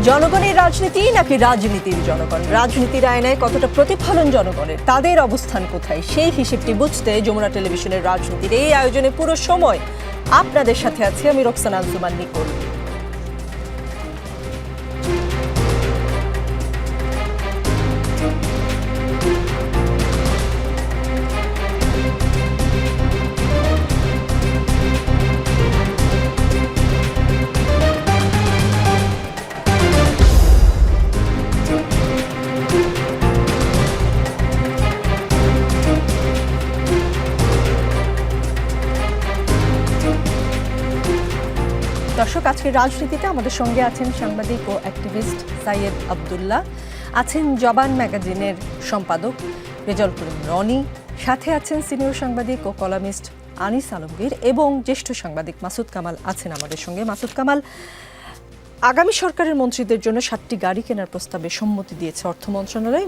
জনগণের রাজনীতি নাকি রাজনীতির জনগণ? রাজনীতির আয়নায় কতটা প্রতিফলন জনগণের, তাদের অবস্থান কোথায়, সেই হিসেবটি বুঝতে যমুনা টেলিভিশনের রাজনীতির এই আয়োজনে পুরো সময় আপনাদের সাথে আছি আমি রোকসানা আনজুমান নিকোল। দর্শক, আজকের রাজনীতিতে আমাদের সঙ্গে আছেন সাংবাদিক ও অ্যাক্টিভিস্ট সাইয়েদ আব্দুল্লাহ, আছেন জবান ম্যাগাজিনের সম্পাদক রেজাউল করিম রনি, সাথে আছেন সিনিয়র সাংবাদিক ও কলামিস্ট আনিস আলমগীর এবং জ্যেষ্ঠ সাংবাদিক মাসুদ কামাল আছেন আমাদের সঙ্গে। মাসুদ কামাল, আগামী সরকারের মন্ত্রীদের জন্য 7টি গাড়ি কেনার প্রস্তাবে সম্মতি দিয়েছে অর্থ মন্ত্রণালয়।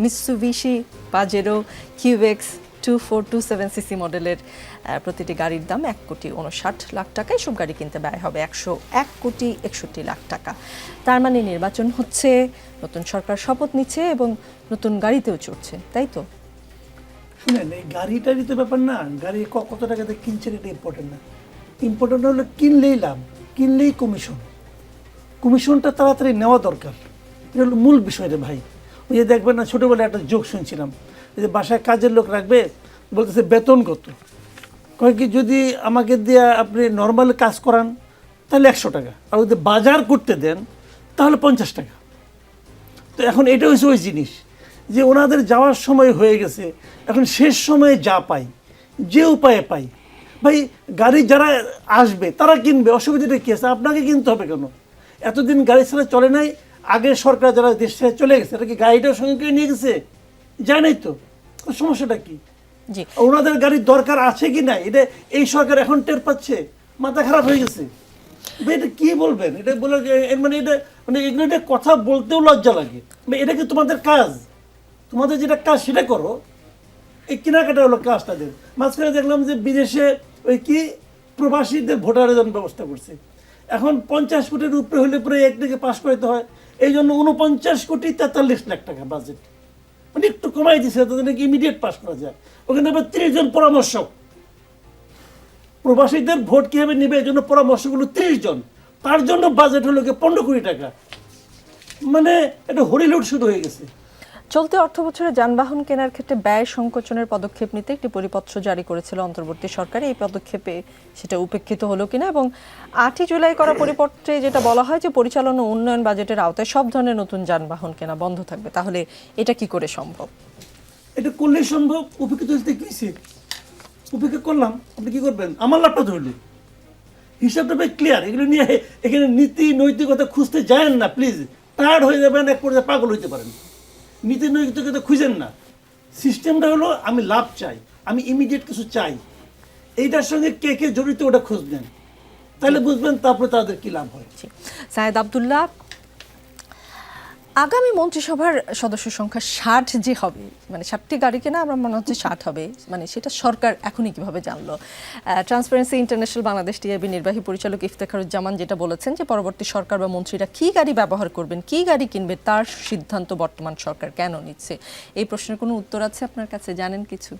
মিৎসুবিশি পাজেরো কিউএক্স 2427cc মডেলের প্রতিটি গাড়ির দাম 1,59,00,000 টাকা। এসব গাড়ি কিনতে ব্যয় হবে 1,61,61,00,000 টাকা। তার মানে নির্বাচন হচ্ছে, নতুন সরকার শপথ নিচ্ছে এবং নতুন গাড়িতেও চড়ছে, তাই তো? শুনেন, এই গাড়িটারই তো ব্যাপার না, গাড়ি কত টাকাতে কিনছেন এটা ইম্পর্টেন্ট না। ইম্পর্টেন্ট হলো কিনলেই লাভ, কিনলেই কমিশনটা তাড়াতাড়ি নেওয়া দরকার। এটা হলো মূল বিষয়টা ভাই। ওই যে দেখবেন না, ছোটোবেলায় একটা জোক শুনছিলাম, যে বাসায় কাজের লোক রাখবে, বলতেছে বেতন কত, কয় কি যদি আমাকে দিয়ে আপনি নর্মাল কাজ করান তাহলে 100 টাকা, আর যদি বাজার করতে দেন তাহলে 50 টাকা। তো এখন এটা হচ্ছে ওই জিনিস যে ওনাদের যাওয়ার সময় হয়ে গেছে, এখন শেষ সময়ে যা পাই, যে উপায়ে পাই। ভাই, গাড়ি যারা আসবে তারা কিনবে, অসুবিধাটা কী আছে? আপনাকে কিনতে হবে কেন? এতদিন গাড়ি ছাড়া চলে নাই, আগের সরকার যারা দেশ ছেড়ে চলে গেছে, এটা কি গাড়িটার সঙ্গে কেউ নিয়ে গেছে? যায় নাই তো, সমস্যাটা কি? ওনাদের গাড়ির দরকার আছে কি না এটা এই সরকার এখন টের পাচ্ছে, মাথা খারাপ হয়ে গেছে। এটা কি বলবেন? এটা বলে মানে এটা মানে এগুলো এটা কথা বলতেও লজ্জা লাগে। এটা কি তোমাদের কাজ? তোমাদের যেটা কাজ সেটা করো। এই কেনাকাটা হলো কাজ তাদের। মাঝখানে দেখলাম যে বিদেশে ওই কি প্রবাসীদের ভোটারের জন্য ব্যবস্থা করছে। এখন 50 কোটির উপরে হলে পরে একদিকে পাস করতে হয়, এই জন্য 49,43,00,000 টাকা বাজেট, মানে একটু কমাই দিচ্ছে তাদের নাকি ইমিডিয়েট পাস করা যায়। ওখানে আবার 30 জন পরামর্শক, প্রবাসীদের ভোট কীভাবে নেবে এই জন্য পরামর্শকগুলো 30 জন, তার জন্য বাজেট হলো 15 কোটি টাকা। মানে এটা হরিলুট শুরু হয়ে গেছে। চলতি অর্থ বছরে যানবাহন কেনার ক্ষেত্রে ব্যয় সংকোচনের পদক্ষেপ নিতে একটি পরিপত্র জারি করেছিল অন্তর্বর্তী সরকার। এই পদক্ষেপে সেটা উপেক্ষিত হলো কিনা, এবং 8ই জুলাই করা পরিপত্রে যেটা বলা হয় যে পরিচালনা উন্নয়ন বাজেটের আওতায় সব ধরনের নতুন যানবাহন কেনা বন্ধ থাকবে, তাহলে এটা কি করে সম্ভব? এটা করলে সম্ভব। উপেক্ষিত হতে কিসে উপেক্ষা করলাম, আপনি কি করবেন? আমার লাভটা ধরলে হিসাবটা ভাই ক্লিয়ার। এগুলো নিয়ে এখানে নীতি নৈতিকতা খুঁজতে যায়েন না প্লিজ, টায়ার্ড হয়ে যাবেন, এক পর্যায়ে পাগল হইতে পারেন। নীতি নৈতিকতা খুঁজেন না। সিস্টেমটা হলো আমি লাভ চাই, আমি ইমিডিয়েট কিছু চাই, এইটার সঙ্গে কে কে জড়িত ওটা খোঁজ নেন, তাহলে বুঝবেন তারপরে তাদের কি লাভ হয়। সাইয়েদ আব্দুল্লাহ, আগামী মন্ত্রিসভার সদস্য সংখ্যা 60 যে হবে, মানে 7টি গাড়ি কেনা আমরা মনে হচ্ছে 60 হবে, মানে সেটা সরকার এখনই কিভাবে জানলো? ট্রান্সপারেন্সি ইন্টারন্যাশনাল বাংলাদেশ টিআইবি নির্বাহী পরিচালক ইফতেখারুজ্জামান যেটা বলেছেন যে পরবর্তী সরকার বা মন্ত্রীরা কী গাড়ি ব্যবহার করবেন, কী গাড়ি কিনবে, তার সিদ্ধান্ত বর্তমান সরকার কেন নিচ্ছে? এই প্রশ্নের কোনো উত্তর আছে আপনার কাছে? জানেন কিছু?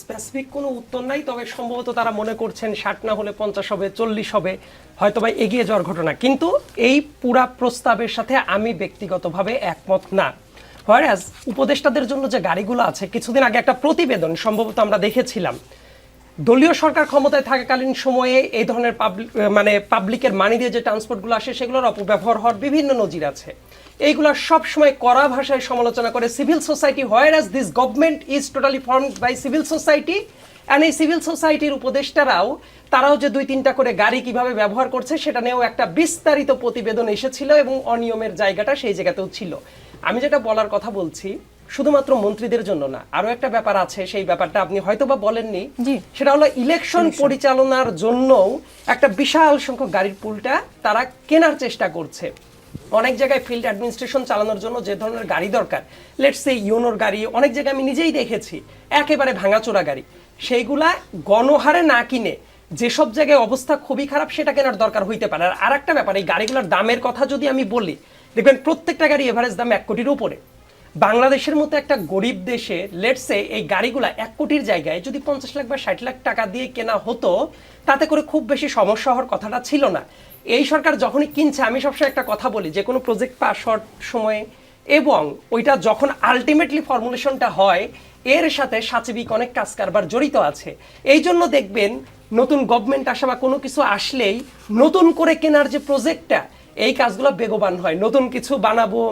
স্পেসিফিক কোনো উত্তর নাই, তবে সম্ভবত তারা মনে করছেন 60 না হলে 50 হবে, 40 হবে, হয়তো বা এগিয়ে যাওয়ার ঘটনা। কিন্তু এই পুরা প্রস্তাবের সাথে আমি ব্যক্তিগতভাবে একমত না। হোয়ারাজ উপদেষ্টাদের জন্য যে গাড়িগুলো আছে, কিছুদিন আগে একটা প্রতিবেদন সম্ভবত আমরা দেখেছিলাম, দলীয় সরকার ক্ষমতায় থাকাকালীন সময়ে এই ধরনের পাবলিকের মানি দিয়ে যে ট্রান্সপোর্টগুলো আসে সেগুলোর অপব্যবহার হওয়ার বিভিন্ন নজির আছে। এইগুলো সবসময় কড়া ভাষায় সমালোচনা করে civil society, whereas this government is totally formed by civil society. And এই সিভিল সোসাইটির উপদেষ্টারাও তারাও যে 2-3টা করে গাড়ি কিভাবে ব্যবহার করছে সেটা নিয়েও একটা বিস্তারিত প্রতিবেদন এসেছিল, এবং অনিয়মের জায়গাটা সেই জায়গাতেও ছিল। আমি যেটা বলার কথা বলছি শুধুমাত্র মন্ত্রীদের জন্য না, আরো একটা ব্যাপার আছে, সেই ব্যাপারটা আপনি হয়তো বা বলেননি, সেটা হলো ইলেকশন পরিচালনার জন্য একটা বিশাল সংখ্যক গাড়ির পুলটা তারা কেনার চেষ্টা করছে। অনেক জায়গায় ফিল্ড অ্যাডমিনিস্ট্রেশন চালানোর জন্য যে ধরনের গাড়ি দরকার, লেটস সে ইউনোর গাড়ি, অনেক জায়গায় আমি নিজেই দেখেছি একেবারে ভাঙাচোরা গাড়ি, সেইগুলা গণহারে না কিনে যেসব জায়গায় অবস্থা খুবই খারাপ সেটা কেনার দরকার হইতে পারে। আর আরেকটা ব্যাপার, এই গাড়িগুলোর দামের কথা যদি আমি বলি, দেখবেন প্রত্যেকটা গাড়ি এভারেজ দাম 1 কোটির উপরে। বাংলাদেশের মতো একটা গরিব দেশে লেটসে এই গাড়িগুলা 1 কোটির জায়গায় যদি 50 লাখ বা 60 লাখ টাকা দিয়ে কেনা হতো, তাতে করে খুব বেশি সমস্যা হওয়ার কথাটা ছিল না। এই সরকার যখনই কিনছে, আমি সবসময় একটা কথা বলি, যে কোনো প্রজেক্ট পাস হওয়ার সময় এবং ওইটা যখন আলটিমেটলি ফর্মুলেশনটা হয়, এর সাথে সাচিবিক অনেক কাজ কারবার জড়িত আছে। এই জন্য দেখবেন নতুন গভর্নমেন্ট আসা বা কোনো কিছু আসলেই নতুন করে কেনার যে প্রজেক্টটা, এই কাজগুলো বেগবান হয়। নতুন কিছু বানাবো,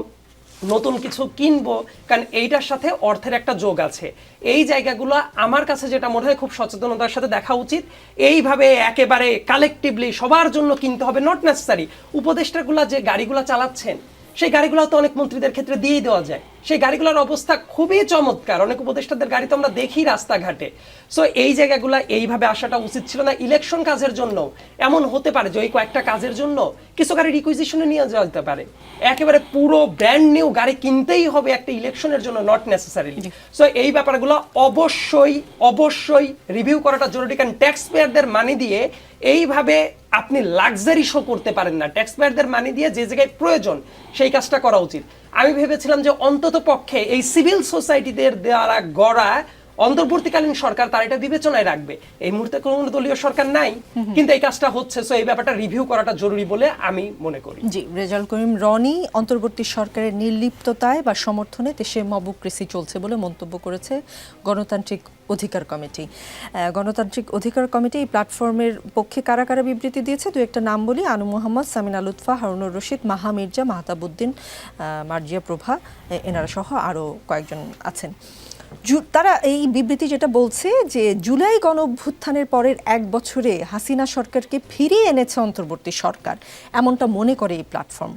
নতুন কিছু কিনবো, কারণ এইটার সাথে অর্থের একটা যোগ আছে। এই জায়গাগুলো আমার কাছে যেটা মনে হয় খুব সচেতনতার সাথে দেখা উচিত। এইভাবে একেবারে কালেকটিভলি সবার জন্য কিনতে হবে, নট নেসেসারি। উপদেষ্টাগুলা যে গাড়িগুলো চালাচ্ছেন, সেই গাড়িগুলো তো অনেক মন্ত্রীদের ক্ষেত্রে দিয়েই দেওয়া যায়। সেই গাড়িগুলোর অবস্থা খুবই চমৎকার, অনেক উপদেষ্টাদের গাড়ি তো আমরা দেখি রাস্তাঘাটে। সো এই জায়গাগুলো এইভাবে আসাটা উচিত ছিল না। ইলেকশন কাজের জন্য এমন হতে পারে যে ওই কয়েকটা কাজের জন্য কিছু গাড়ি রিকুইজিশনে নিয়ে যাওয়া যেতে পারে। একেবারে পুরো ব্র্যান্ড নিউ গাড়ি কিনতেই হবে একটা ইলেকশনের জন্য, নট নেসেসারিলি। সো এই ব্যাপারগুলো অবশ্যই অবশ্যই রিভিউ করাটা জরুরি, কারণ ট্যাক্স পেয়ারদের মানি দিয়ে এইভাবে আপনি লাক্সারি শো করতে পারেন না। ট্যাক্স পেয়ারদের মানি দিয়ে যে জায়গায় প্রয়োজন সেই কাজটা করা উচিত। আমি ভেবেছিলাম যে অন্তত পক্ষে এই সিভিল সোসাইটিদের দ্বারা গড়া অন্তর্বর্তীকালীন সরকার তার এটা বিবেচনায় রাখবে। এই মুহূর্তে কোনো দলীয় সরকার নাই, কিন্তু এই কাজটা হচ্ছে। সো এই ব্যাপারটা রিভিউ করাটা জরুরি বলে আমি মনে করি। জি, রেজাউল করিম রনি অন্তর্বর্তী সরকারের নির্লিপ্ততায় বা সমর্থনে দেশে মবক্রেসি চলছে বলে মন্তব্য করেছে গণতান্ত্রিক অধিকার কমিটি। গণতান্ত্রিক অধিকার কমিটি এই প্ল্যাটফর্মের পক্ষে কারা কারা বিবৃতি দিয়েছে, দু একটা নাম বলি। আনু মোহাম্মদ, সামিনা লুৎফা, হারুনুর রশিদ, মাহা মির্জা, মাহতাবুদ্দিন, মার্জিয়া প্রভা, এনারা সহ আরও কয়েকজন আছেন। তারা এই বিবৃতি যেটা বলছে যে জুলাই গণ অভ্যুত্থানের পরের 1 বছরে হাসিনা সরকারকে ফিরিয়ে এনেছে অন্তর্বর্তী সরকার, এমনটা মনে করে এই প্ল্যাটফর্ম।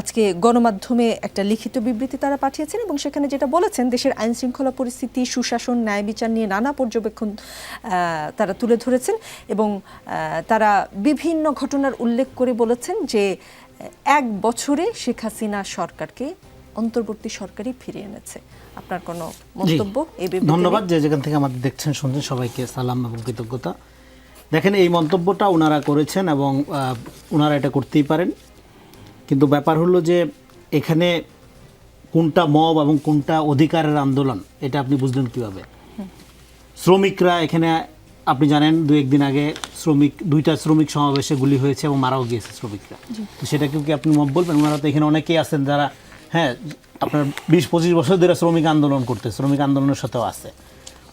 আজকে গণমাধ্যমে একটা লিখিত বিবৃতি তারা পাঠিয়েছেন এবং সেখানে যেটা বলেছেন, দেশের আইন শৃঙ্খলা পরিস্থিতি, সুশাসন, ন্যায় বিচার নিয়ে নানা পর্যবেক্ষণ তারা তুলে ধরেছেন এবং তারা বিভিন্ন ঘটনার উল্লেখ করে বলেছেন যে 1 বছরে শেখ হাসিনা সরকারকে অন্তর্বর্তী সরকারই ফিরিয়ে এনেছে। আপনার কোনো মন্তব্য এই বিবৃতি? ধন্যবাদ। যে যেখান থেকে আমাদের দেখছেন শুনছেন সবাইকে সালাম এবং কৃতজ্ঞতা। দেখেন, এই মন্তব্যটা ওনারা করেছেন এবং ওনারা এটা করতেই পারেন, কিন্তু ব্যাপার হলো যে এখানে কোনটা মব এবং কোনটা অধিকারের আন্দোলন এটা আপনি বুঝলেন কিভাবে? শ্রমিকরা এখানে, আপনি জানেন 2-1 দিন আগে দুইটা শ্রমিক সমাবেশে গুলি হয়েছে এবং মারাও গিয়েছে শ্রমিকরা। তো সেটাকেও কি আপনি মব বলবেন? ওনারা তো এখানে অনেকেই আছেন যারা আপনার 20-25 বছর ধরে শ্রমিক আন্দোলন করতে, শ্রমিক আন্দোলনের সাথেও আছে।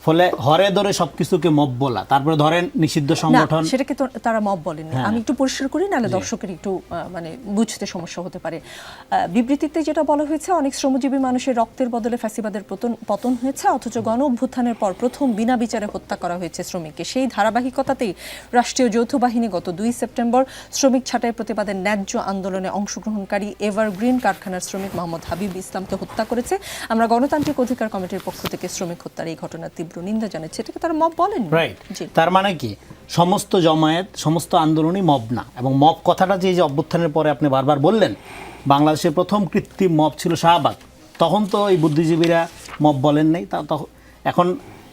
ফলে হরে ধরে সবকিছুকে মব বলা, তারপরে ধরেন নিষিদ্ধ সংগঠন, সেটাকে তো তারা মব বলেনি। আমি একটু পরিষ্কার করি, নাহলে দর্শকের একটু মানে বুঝতে সমস্যা হতে পারে। বিবৃতিতে যেটা বলা হয়েছে, অনেক শ্রমজীবী মানুষের রক্তের বদলে ফ্যাসিবাদের পতন হয়েছে, অথচ গণ অভ্যুত্থানের পর প্রথম বিনা বিচারে হত্যা করা হয়েছে শ্রমিককে। সেই ধারাবাহিকতাতেই রাষ্ট্রীয় যৌথ বাহিনী গত 2 সেপ্টেম্বর শ্রমিক ছাঁটাই প্রতিবাদের ন্যায্য আন্দোলনে অংশগ্রহণকারী এভারগ্রিন কারখানার শ্রমিক মোহাম্মদ হাবিব ইসলামকে হত্যা করেছে। আমরা গণতান্ত্রিক অধিকার কমিটির পক্ষ থেকে শ্রমিক হত্যার এই ঘটনা নিন্দা জানাচ্ছে। এটাকে তারা মব বলেন, রাইট? তার মানে কি সমস্ত জমায়েত, সমস্ত আন্দোলনই মব না। এবং মব কথাটা যে অভ্যুত্থানের পরে আপনি বারবার বললেন, বাংলাদেশের প্রথম কৃত্রিম মব ছিল শাহবাগ। তখন তো এই বুদ্ধিজীবীরা মব বলেন নাই। তখন এখন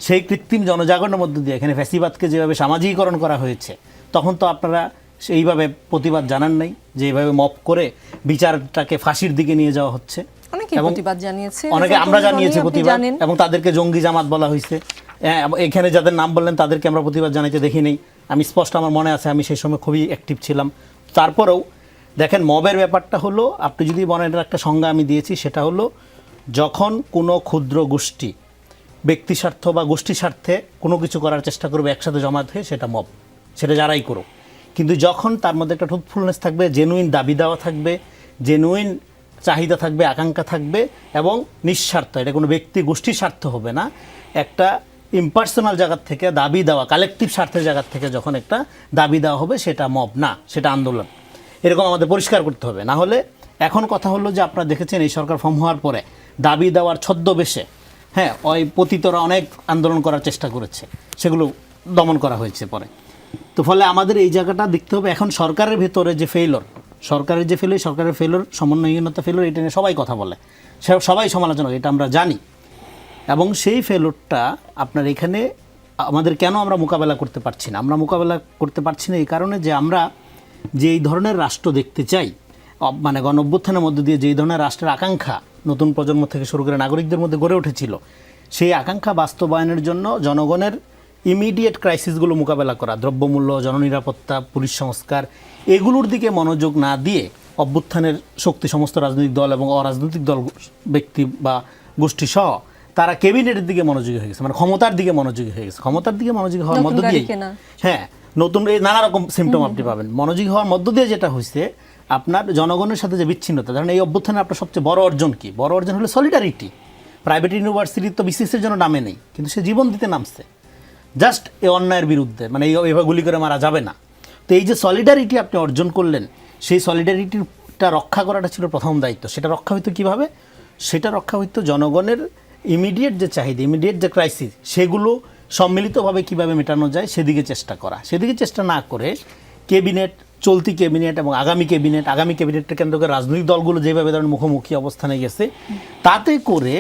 সেই কৃত্রিম জনজাগরণের মধ্যে দিয়ে এখানে ফ্যাসিবাদকে যেভাবে সামাজিকীকরণ করা হয়েছে, তখন তো আপনারা সেইভাবে প্রতিবাদ জানান নাই, যে এইভাবে মব করে বিচারটাকে ফাঁসির দিকে নিয়ে যাওয়া হচ্ছে। অনেকে প্রতিবাদ জানিয়েছে, অনেকে আমরা জানিয়েছি প্রতিবাদ, এবং তাদেরকে জঙ্গি জামাত বলা হয়েছে। এখানে যাদের নাম বললেন তাদেরকে আমরা প্রতিবাদ জানাইতে দেখি নেই। আমি স্পষ্ট, আমার মনে আছে, আমি সেই সময় খুবই অ্যাক্টিভ ছিলাম। তারপরেও দেখেন, মবের ব্যাপারটা হলো, আপনি যদি বলেন, এটার একটা সংজ্ঞা আমি দিয়েছি, সেটা হলো যখন কোনো ক্ষুদ্র গোষ্ঠী ব্যক্তি স্বার্থ বা গোষ্ঠী স্বার্থে কোনো কিছু করার চেষ্টা করবে একসাথে জমাত হয়ে, সেটা মব, সেটা যারাই করুক। কিন্তু যখন তার মধ্যে একটা ট্রুথফুলনেস থাকবে, জেনুইন দাবি দেওয়া থাকবে, জেনুইন চাহিদা থাকবে, আকাঙ্ক্ষা থাকবে এবং নিঃস্বার্থ, এটা কোনো ব্যক্তি গোষ্ঠীর স্বার্থ হবে না, একটা ইম্পার্সোনাল জায়গার থেকে দাবি দেওয়া, কালেকটিভ স্বার্থের জায়গার থেকে যখন একটা দাবি দেওয়া হবে, সেটা মব না, সেটা আন্দোলন। এরকম আমাদের পরিষ্কার করতে হবে। না হলে এখন কথা হলো যে আপনারা দেখেছেন এই সরকার ফর্ম হওয়ার পরে দাবি দেওয়ার ছদ্মবেশে ওই পতিতরা অনেক আন্দোলন করার চেষ্টা করেছে, সেগুলো দমন করা হয়েছে পরে। তো ফলে আমাদের এই জায়গাটা দেখতে হবে, এখন সরকারের ভেতরে যে ফেইলর, সরকারের ফেইলর, সমন্বয়হীনতা ফেইলর, এটা নিয়ে সবাই কথা বলে, সবাই সমালোচনা, এটা আমরা জানি। এবং সেই ফেইলরটা আপনার এখানে আমাদের কেন আমরা মোকাবেলা করতে পারছি না? আমরা মোকাবেলা করতে পারছি না এই কারণে যে আমরা যে এই ধরনের রাষ্ট্র দেখতে চাই, মানে গণঅভ্যুত্থানের মধ্য দিয়ে যেই ধরনের রাষ্ট্রের আকাঙ্ক্ষা নতুন প্রজন্ম থেকে শুরু করে নাগরিকদের মধ্যে গড়ে উঠেছিল, সেই আকাঙ্ক্ষা বাস্তবায়নের জন্য জনগণের ইমিডিয়েট ক্রাইসিসগুলো মোকাবেলা করা, দ্রব্যমূল্য, জননিরাপত্তা, পুলিশ সংস্কার, এগুলোর দিকে মনোযোগ না দিয়ে অভ্যুত্থানের শক্তি সমস্ত রাজনৈতিক দল এবং অরাজনৈতিক দল, ব্যক্তি বা গোষ্ঠী সহ তারা ক্যাবিনেটের দিকে মনোযোগী হয়ে গেছে, মানে ক্ষমতার দিকে মনোযোগী হয়ে গেছে। ক্ষমতার দিকে মনোযোগী হওয়ার মধ্য দিয়ে, হ্যাঁ, নতুন এই নানা রকম সিমটম আপনি পাবেন। মনোযোগী হওয়ার মধ্য দিয়ে যেটা হয়েছে, আপনার জনগণের সাথে যে বিচ্ছিন্নতা, ধরেন এই অভ্যুত্থানে আপনার সবচেয়ে বড় অর্জন কি? বড় অর্জন হলো সলিডারিটি। প্রাইভেট ইউনিভার্সিটি তো বিসিএসের জন্য নামে নেই, কিন্তু সে জীবন দিতে নামছে জাস্ট এই অন্যায়ের বিরুদ্ধে, মানে এইভাবে গুলি করে মারা যাবে না। তো এই যে সলিডারিটি আপনি অর্জন করলেন, সেই সলিডারিটিটা রক্ষা করাটা ছিল প্রথম দায়িত্ব। সেটা রক্ষা হইতো কিভাবে? সেটা রক্ষা হইতো জনগণের ইমিডিয়েট যে চাহিদা, ইমিডিয়েট যে ক্রাইসিস, সেগুলো সম্মিলিতভাবে কিভাবে মেটানো যায় সেদিকে চেষ্টা করা। সেদিকে চেষ্টা না করে ক্যাবিনেট, চলতি ক্যাবিনেট এবং আগামী ক্যাবিনেটকে কেন্দ্র করে রাজনৈতিক দলগুলো যেভাবে ধরনের মুখোমুখি অবস্থানে গেছে, তাতে করে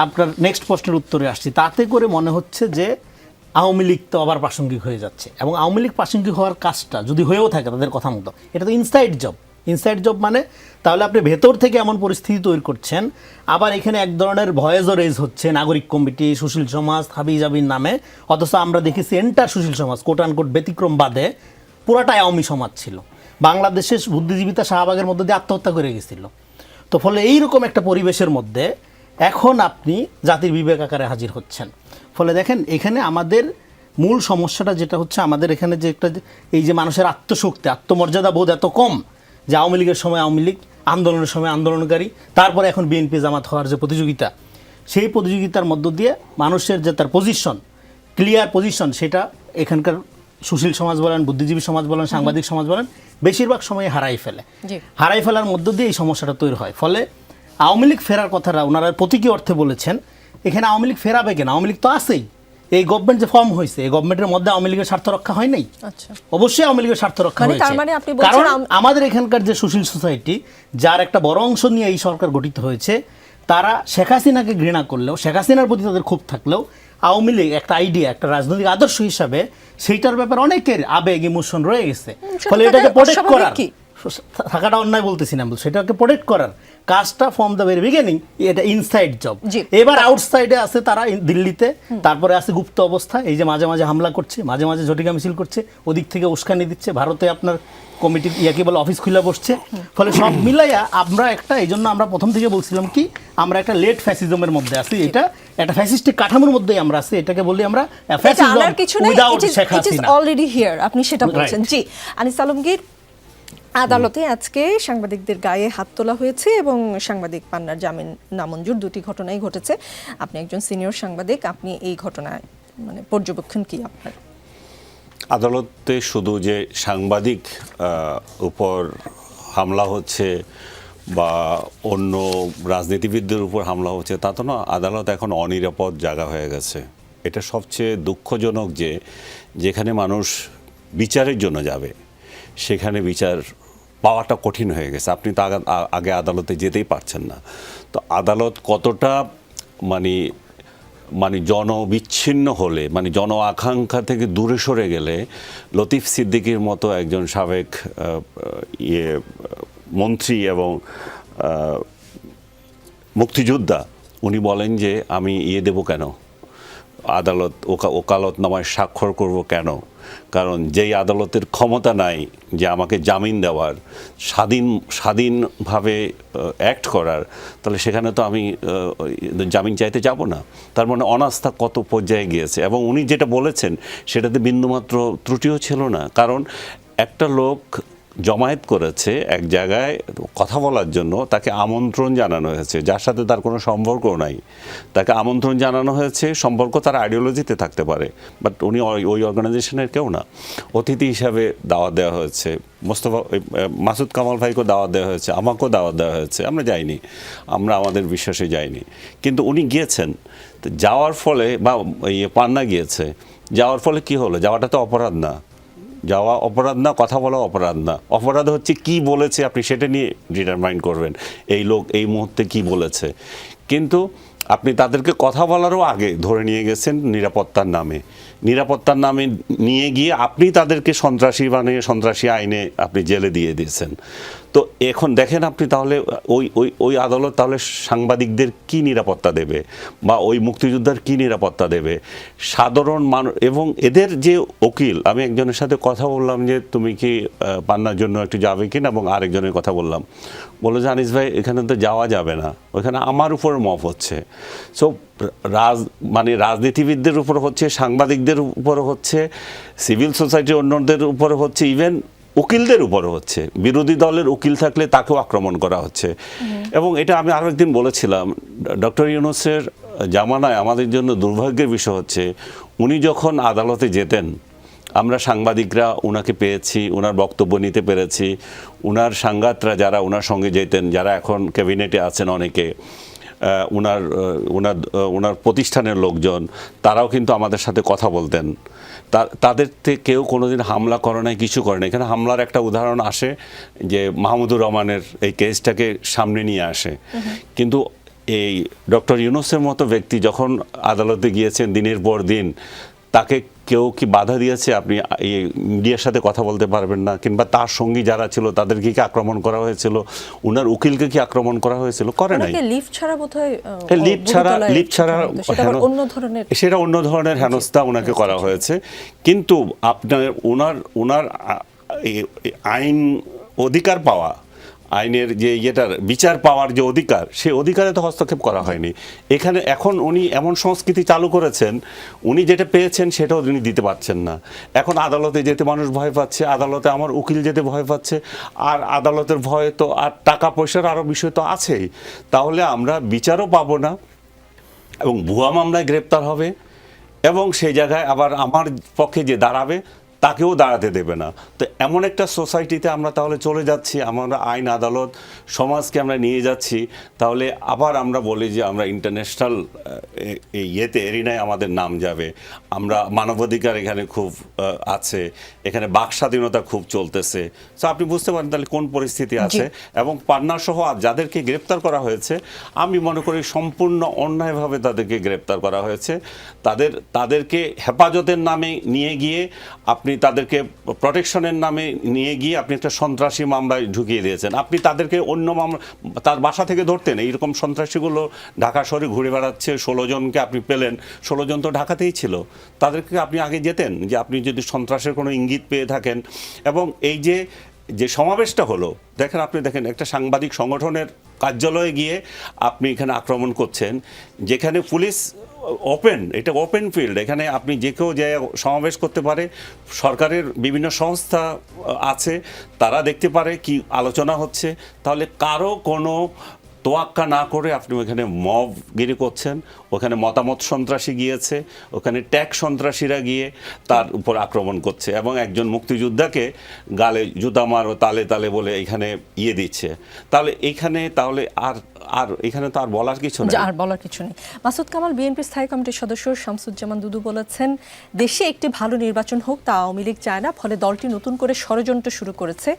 আপনার নেক্সট প্রশ্নের উত্তরে আসছি, তাতে করে মনে হচ্ছে যে আওয়ামী লীগ তো আবার প্রাসঙ্গিক হয়ে যাচ্ছে। এবং আওয়ামী লীগ প্রাসঙ্গিক হওয়ার কাজটা যদি হয়েও থাকে তাদের কথা মতো, এটা তো ইনসাইড জব। ইনসাইড জব মানে তাহলে আপনি ভেতর থেকে এমন পরিস্থিতি তৈরি করছেন, আবার এখানে এক ধরনের ভয়েসও রেজ হচ্ছে নাগরিক কমিটি, সুশীল সমাজ, হাবিজাবির নামে, অথচ আমরা দেখেছি এন্টার সুশীল সমাজ কোট আনকোট ব্যতিক্রম বাদে পুরাটাই আওয়ামী সমাজ ছিল। বাংলাদেশের বুদ্ধিজীবীতা শাহবাগের মধ্যে দিয়ে আত্মহত্যা করে গেছিল। তো ফলে এইরকম একটা পরিবেশের মধ্যে এখন আপনি জাতির বিবেক আকারে হাজির হচ্ছেন। ফলে দেখেন এখানে আমাদের মূল সমস্যাটা যেটা হচ্ছে, আমাদের এখানে যে একটা এই যে মানুষের আত্মশক্তি, আত্মমর্যাদা বোধ এত কম, যে আওয়ামী লীগের সময় আওয়ামী লীগ, আন্দোলনের সময় আন্দোলনকারী, তারপরে এখন বিএনপি জামাত হওয়ার যে প্রতিযোগিতা, সেই প্রতিযোগিতার মধ্য দিয়ে মানুষের যে তার পজিশন, ক্লিয়ার পজিশন, সেটা এখানকার সুশীল সমাজ বলেন, বুদ্ধিজীবী সমাজ বলেন, সাংবাদিক সমাজ বলেন, বেশিরভাগ সময় হারাই ফেলে। হারাই ফেলার মধ্য দিয়ে এই সমস্যাটা তৈরি হয়। ফলে আওয়ামী লীগ ফেরার কথাটা ওনারা প্রতীকী অর্থে বলেছেন। এখানে আওয়ামী লীগ ফেরাবে কেন? আওয়ামী লীগ তো আছেই। এই গভর্নমেন্ট যে ফর্ম হয়েছে, এই গভর্নমেন্টের মধ্যে আওয়ামী লীগের স্বার্থ রক্ষা হয় নাই? অবশ্যই আওয়ামী লীগের স্বার্থ রক্ষা হয়েছে। কারণ আমাদের এখানকার যে সুশীল সোসাইটি, যার একটা বড় অংশ নিয়ে এই সরকার গঠিত হয়েছে, তারা শেখ হাসিনাকে ঘৃণা করলেও, শেখ হাসিনার প্রতি তাদের ক্ষোভ থাকলেও, আওয়ামী লীগ একটা আইডিয়া, একটা রাজনৈতিক আদর্শ হিসাবে সেইটার ব্যাপারে অনেকের আবেগ, ইমোশন রয়ে গেছে। ফলে এটাকে প্রোটেক্ট করার, থাকাটা অন্যায় বলতেছি না, সেটাকে প্রোটেক্ট করার কাজটা ফ্রম দ্য ভেরি বিগিনিং এটা ইনসাইড জব। এবার আউটসাইডে আছে তারা দিল্লিতে, তারপরে আছে গুপ্ত অবস্থা, এই যে মাঝে মাঝে হামলা করছে, মাঝে মাঝে ঝটিকা মিছিল করছে, ওদিক থেকে উস্কানি দিচ্ছে, ভারতে আপনার কমিটি ইয়াকে বলে অফিস খুলে বসছে। ফলে সব মিলাইয়া আমরা একটা, এই জন্য আমরা প্রথম থেকে বলছিলাম কি, আমরা একটা লেট ফ্যাসিজমের মধ্যে আছি, এটা একটা ফ্যাসিস্টিক কাঠামোর মধ্যেই আমরা আছি। এটাকে বলি আমরা fascism without Sheikh Hasina. Already here আপনি সেটা বলছেন। জি আনিস আলমগীর, আদালতে আজকে সাংবাদিকদের গায়ে হাত তোলা হয়েছে এবং সাংবাদিক পান্নার জামিন নামঞ্জুর, দুটি ঘটনাই ঘটেছে। আপনি একজন সিনিয়র সাংবাদিক, আপনি এই ঘটনায় মানে পর্যবেক্ষণ কি আপনার? আদালতে শুধু যে সাংবাদিক উপর হামলা হচ্ছে বা অন্য রাজনীতিবিদদের উপর হামলা হচ্ছে তা তো না, আদালত এখন অনিরাপদ জায়গা হয়ে গেছে। এটা সবচেয়ে দুঃখজনক যে যেখানে মানুষ বিচারের জন্য যাবে সেখানে বিচার পাওয়াটা কঠিন হয়ে গেছে। আপনি তো আগে আদালতে যেতেই পারছেন না। তো আদালত কতটা মানে জনবিচ্ছিন্ন হলে, মানে জন আকাঙ্ক্ষা থেকে দূরে সরে গেলে, লতিফ সিদ্দিকীর মতো একজন সাবেক মন্ত্রী এবং মুক্তিযোদ্ধা, উনি বলেন যে আমি দেব কেন, আদালত ওকালতনামায় স্বাক্ষর করব কেন? কারণ যেই আদালতের ক্ষমতা নাই যে আমাকে জামিন দেওয়ার, স্বাধীনভাবে অ্যাক্ট করার, তাহলে সেখানে তো আমি জামিন চাইতে যাব না। তার মানে অনাস্থা কত পর্যায়ে গিয়েছে। এবং উনি যেটা বলেছেন সেটাতে বিন্দুমাত্র ত্রুটিও ছিল না। কারণ একটা লোক জমায়েত করেছে এক জায়গায় কথা বলার জন্য, তাকে আমন্ত্রণ জানানো হয়েছে, যার সাথে তার কোনো সম্পর্ক নাই, তাকে আমন্ত্রণ জানানো হয়েছে। সম্পর্ক তার আইডিওলজিতে থাকতে পারে, বাট উনি ওই অর্গানাইজেশনের কেউ না। অতিথি হিসাবে দাওয়াত দেওয়া হয়েছে, মাসুদ কামাল ভাইকেও দাওয়াত দেওয়া হয়েছে, আমাকেও দাওয়াত দেওয়া হয়েছে, আমরা যাইনি, আমরা আমাদের বিশ্বাসে যাইনি। কিন্তু উনি গিয়েছেন। তো যাওয়ার ফলে, বা পান্না গিয়েছে, যাওয়ার ফলে কি হলো? যাওয়াটা তো অপরাধ না, যাওয়া অপরাধ না, কথা বলা অপরাধ না। অপরাধ হচ্ছে কি বলেছে, আপনি সেটা নিয়ে ডিটারমাইন করবেন এই লোক এই মুহূর্তে কি বলেছে। কিন্তু আপনি তাদেরকে কথা বলারও আগে ধরে নিয়ে গেছেন নিরাপত্তার নামে, নিরাপত্তার নামে নিয়ে গিয়ে আপনি তাদেরকে সন্ত্রাসী বানিয়ে সন্ত্রাসী আইনে আপনি জেলে দিয়ে দিয়েছেন। তো এখন দেখেন আপনি তাহলে ওই আদালত তাহলে সাংবাদিকদের কি নিরাপত্তা দেবে বা ওই মুক্তিযোদ্ধার কি নিরাপত্তা দেবে? সাধারণ মানুষ এবং এদের যে উকিল, আমি একজনের সাথে কথা বললাম যে তুমি কি পান্নার জন্য একটু যাবে কিনা, এবং আরেকজনের কথা বললাম, বললো যে আনিস ভাই এখানে তো যাওয়া যাবে না, ওইখানে আমার উপর মফ হচ্ছে। সো মানে রাজনীতিবিদদের উপর হচ্ছে, সাংবাদিকদের উপর হচ্ছে, সিভিল সোসাইটির অন্যদের উপর হচ্ছে, ইভেন উকিলদের উপরে হচ্ছে। বিরোধী দলের উকিল থাকলে তাকেও আক্রমণ করা হচ্ছে। এবং এটা আমি আরও একদিন বলেছিলাম, ডক্টর ইউনূসের জামানায় আমাদের জন্য দুর্ভাগ্যের বিষয় হচ্ছে উনি যখন আদালতে যেতেন, আমরা সাংবাদিকরা ওনাকে পেয়েছি, ওনার বক্তব্য নিতে পেরেছি, ওনার সাংঘাতরা যারা ওনার সঙ্গে যেতেন, যারা এখন ক্যাবিনেটে আছেন অনেকে, ওনার প্রতিষ্ঠানের লোকজন, তারাও কিন্তু আমাদের সাথে কথা বলতেন। তাদের কেউ কোনোদিন হামলা করে নাই, কিছু করে না। এখানে হামলার একটা উদাহরণ আসে যে মাহমুদুর রহমানের এই কেসটাকে সামনে নিয়ে আসে, কিন্তু এই ডক্টর ইউনূসের মতো ব্যক্তি যখন আদালতে গিয়েছেন দিনের পর দিন, তাকে কেউ কি বাধা দিয়েছে আপনি এই মিডিয়ার সাথে কথা বলতে পারবেন না, কিংবা তার সঙ্গী যারা ছিল তাদেরকে কি আক্রমণ করা হয়েছিল, ওনার উকিলকে কি আক্রমণ করা হয়েছিল? করে নাই। লিফট ছাড়া বোধহয় লিফট ছাড়া সেটা অন্য ধরনের হেনস্থা ওনাকে করা হয়েছে। কিন্তু আপনার ওনার আইন অধিকার পাওয়া, আইনের যে ইয়েটার বিচার পাওয়ার যে অধিকার, সেই অধিকারে তো হস্তক্ষেপ করা হয়নি এখানে। এখন উনি এমন সংস্কৃতি চালু করেছেন, উনি যেটা পেয়েছেন সেটাও উনি দিতে পারছেন না। এখন আদালতে যেতে মানুষ ভয় পাচ্ছে, আদালতে আমার উকিল যেতে ভয় পাচ্ছে, আর আদালতের ভয় তো আর টাকা পয়সার আরও বিষয় তো আছেই। তাহলে আমরা বিচারও পাবো না, এবং ভুয়া মামলায় গ্রেপ্তার হবে, এবং সেই জায়গায় আবার আমার পক্ষে যে দাঁড়াবে তাকেও দাঁড়াতে দেবে না। তো এমন একটা সোসাইটিতে আমরা তাহলে চলে যাচ্ছি, আমরা আইন আদালত সমাজকে আমরা নিয়ে যাচ্ছি। তাহলে আবার আমরা বলি যে আমরা ইন্টারন্যাশনাল ইয়েতে এরিনায় আমাদের নাম যাবে, আমরা মানবাধিকার এখানে খুব আছে, এখানে বাক স্বাধীনতা খুব চলতেছে। তো আপনি বুঝতে পারেন তাহলে কোন পরিস্থিতি আছে। এবং পান্না সহ যাদেরকে গ্রেপ্তার করা হয়েছে, আমি মনে করি সম্পূর্ণ অন্যায়ভাবে তাদেরকে গ্রেপ্তার করা হয়েছে। তাদেরকে হেফাজতের নামে নিয়ে গিয়ে আপনি তাদেরকে প্রোটেকশনের নামে নিয়ে গিয়ে আপনি একটা সন্ত্রাসী মামলায় ঢুকিয়ে দিয়েছেন। আপনি তাদেরকে অন্য মামলা তার বাসা থেকে ধরতেন। এইরকম সন্ত্রাসীগুলো ঢাকা শহরে ঘুরে বেড়াচ্ছে, 16 জনকে আপনি পেলেন, 16 জন তো ঢাকাতেই ছিল। তাদেরকে আপনি আগে যেতেন যে আপনি যদি সন্ত্রাসের কোনো ইঙ্গিত পেয়ে থাকেন। এবং এই যে সমাবেশটা হলো, দেখেন একটা সাংবাদিক সংগঠনের কার্যালয়ে গিয়ে আপনি এখানে আক্রমণ করছেন, যেখানে পুলিশ এটা ওপেন ফিল্ড, এখানে আপনি যে কেউ যে সমাবেশ করতে পারে। সরকারের বিভিন্ন সংস্থা আছে, তারা দেখতে পারে কি আলোচনা হচ্ছে। তাহলে কারো কোনো তোয়াক্কা না করে আপনি ওখানে মবগিরি করছেন। ওখানে মতামত সন্ত্রাসী গিয়েছে, ওখানে ট্যাগ সন্ত্রাসীরা গিয়ে তার উপর আক্রমণ করছে, এবং একজন মুক্তিযোদ্ধাকে গালে জুতা মারো তালে তালে বলে এখানে দিচ্ছে। তাহলে এখানে তো আর বলার কিছু নেই। মাসুদ কামাল, বিএনপি স্থায়ী কমিটির সদস্য শামসুজ্জামান দুদু বলেছেন, দেশে একটি ভালো নির্বাচন হোক, তা আওয়ামী লীগ চায় না, ফলে দলটি নতুন করে ষড়যন্ত্র শুরু করেছে।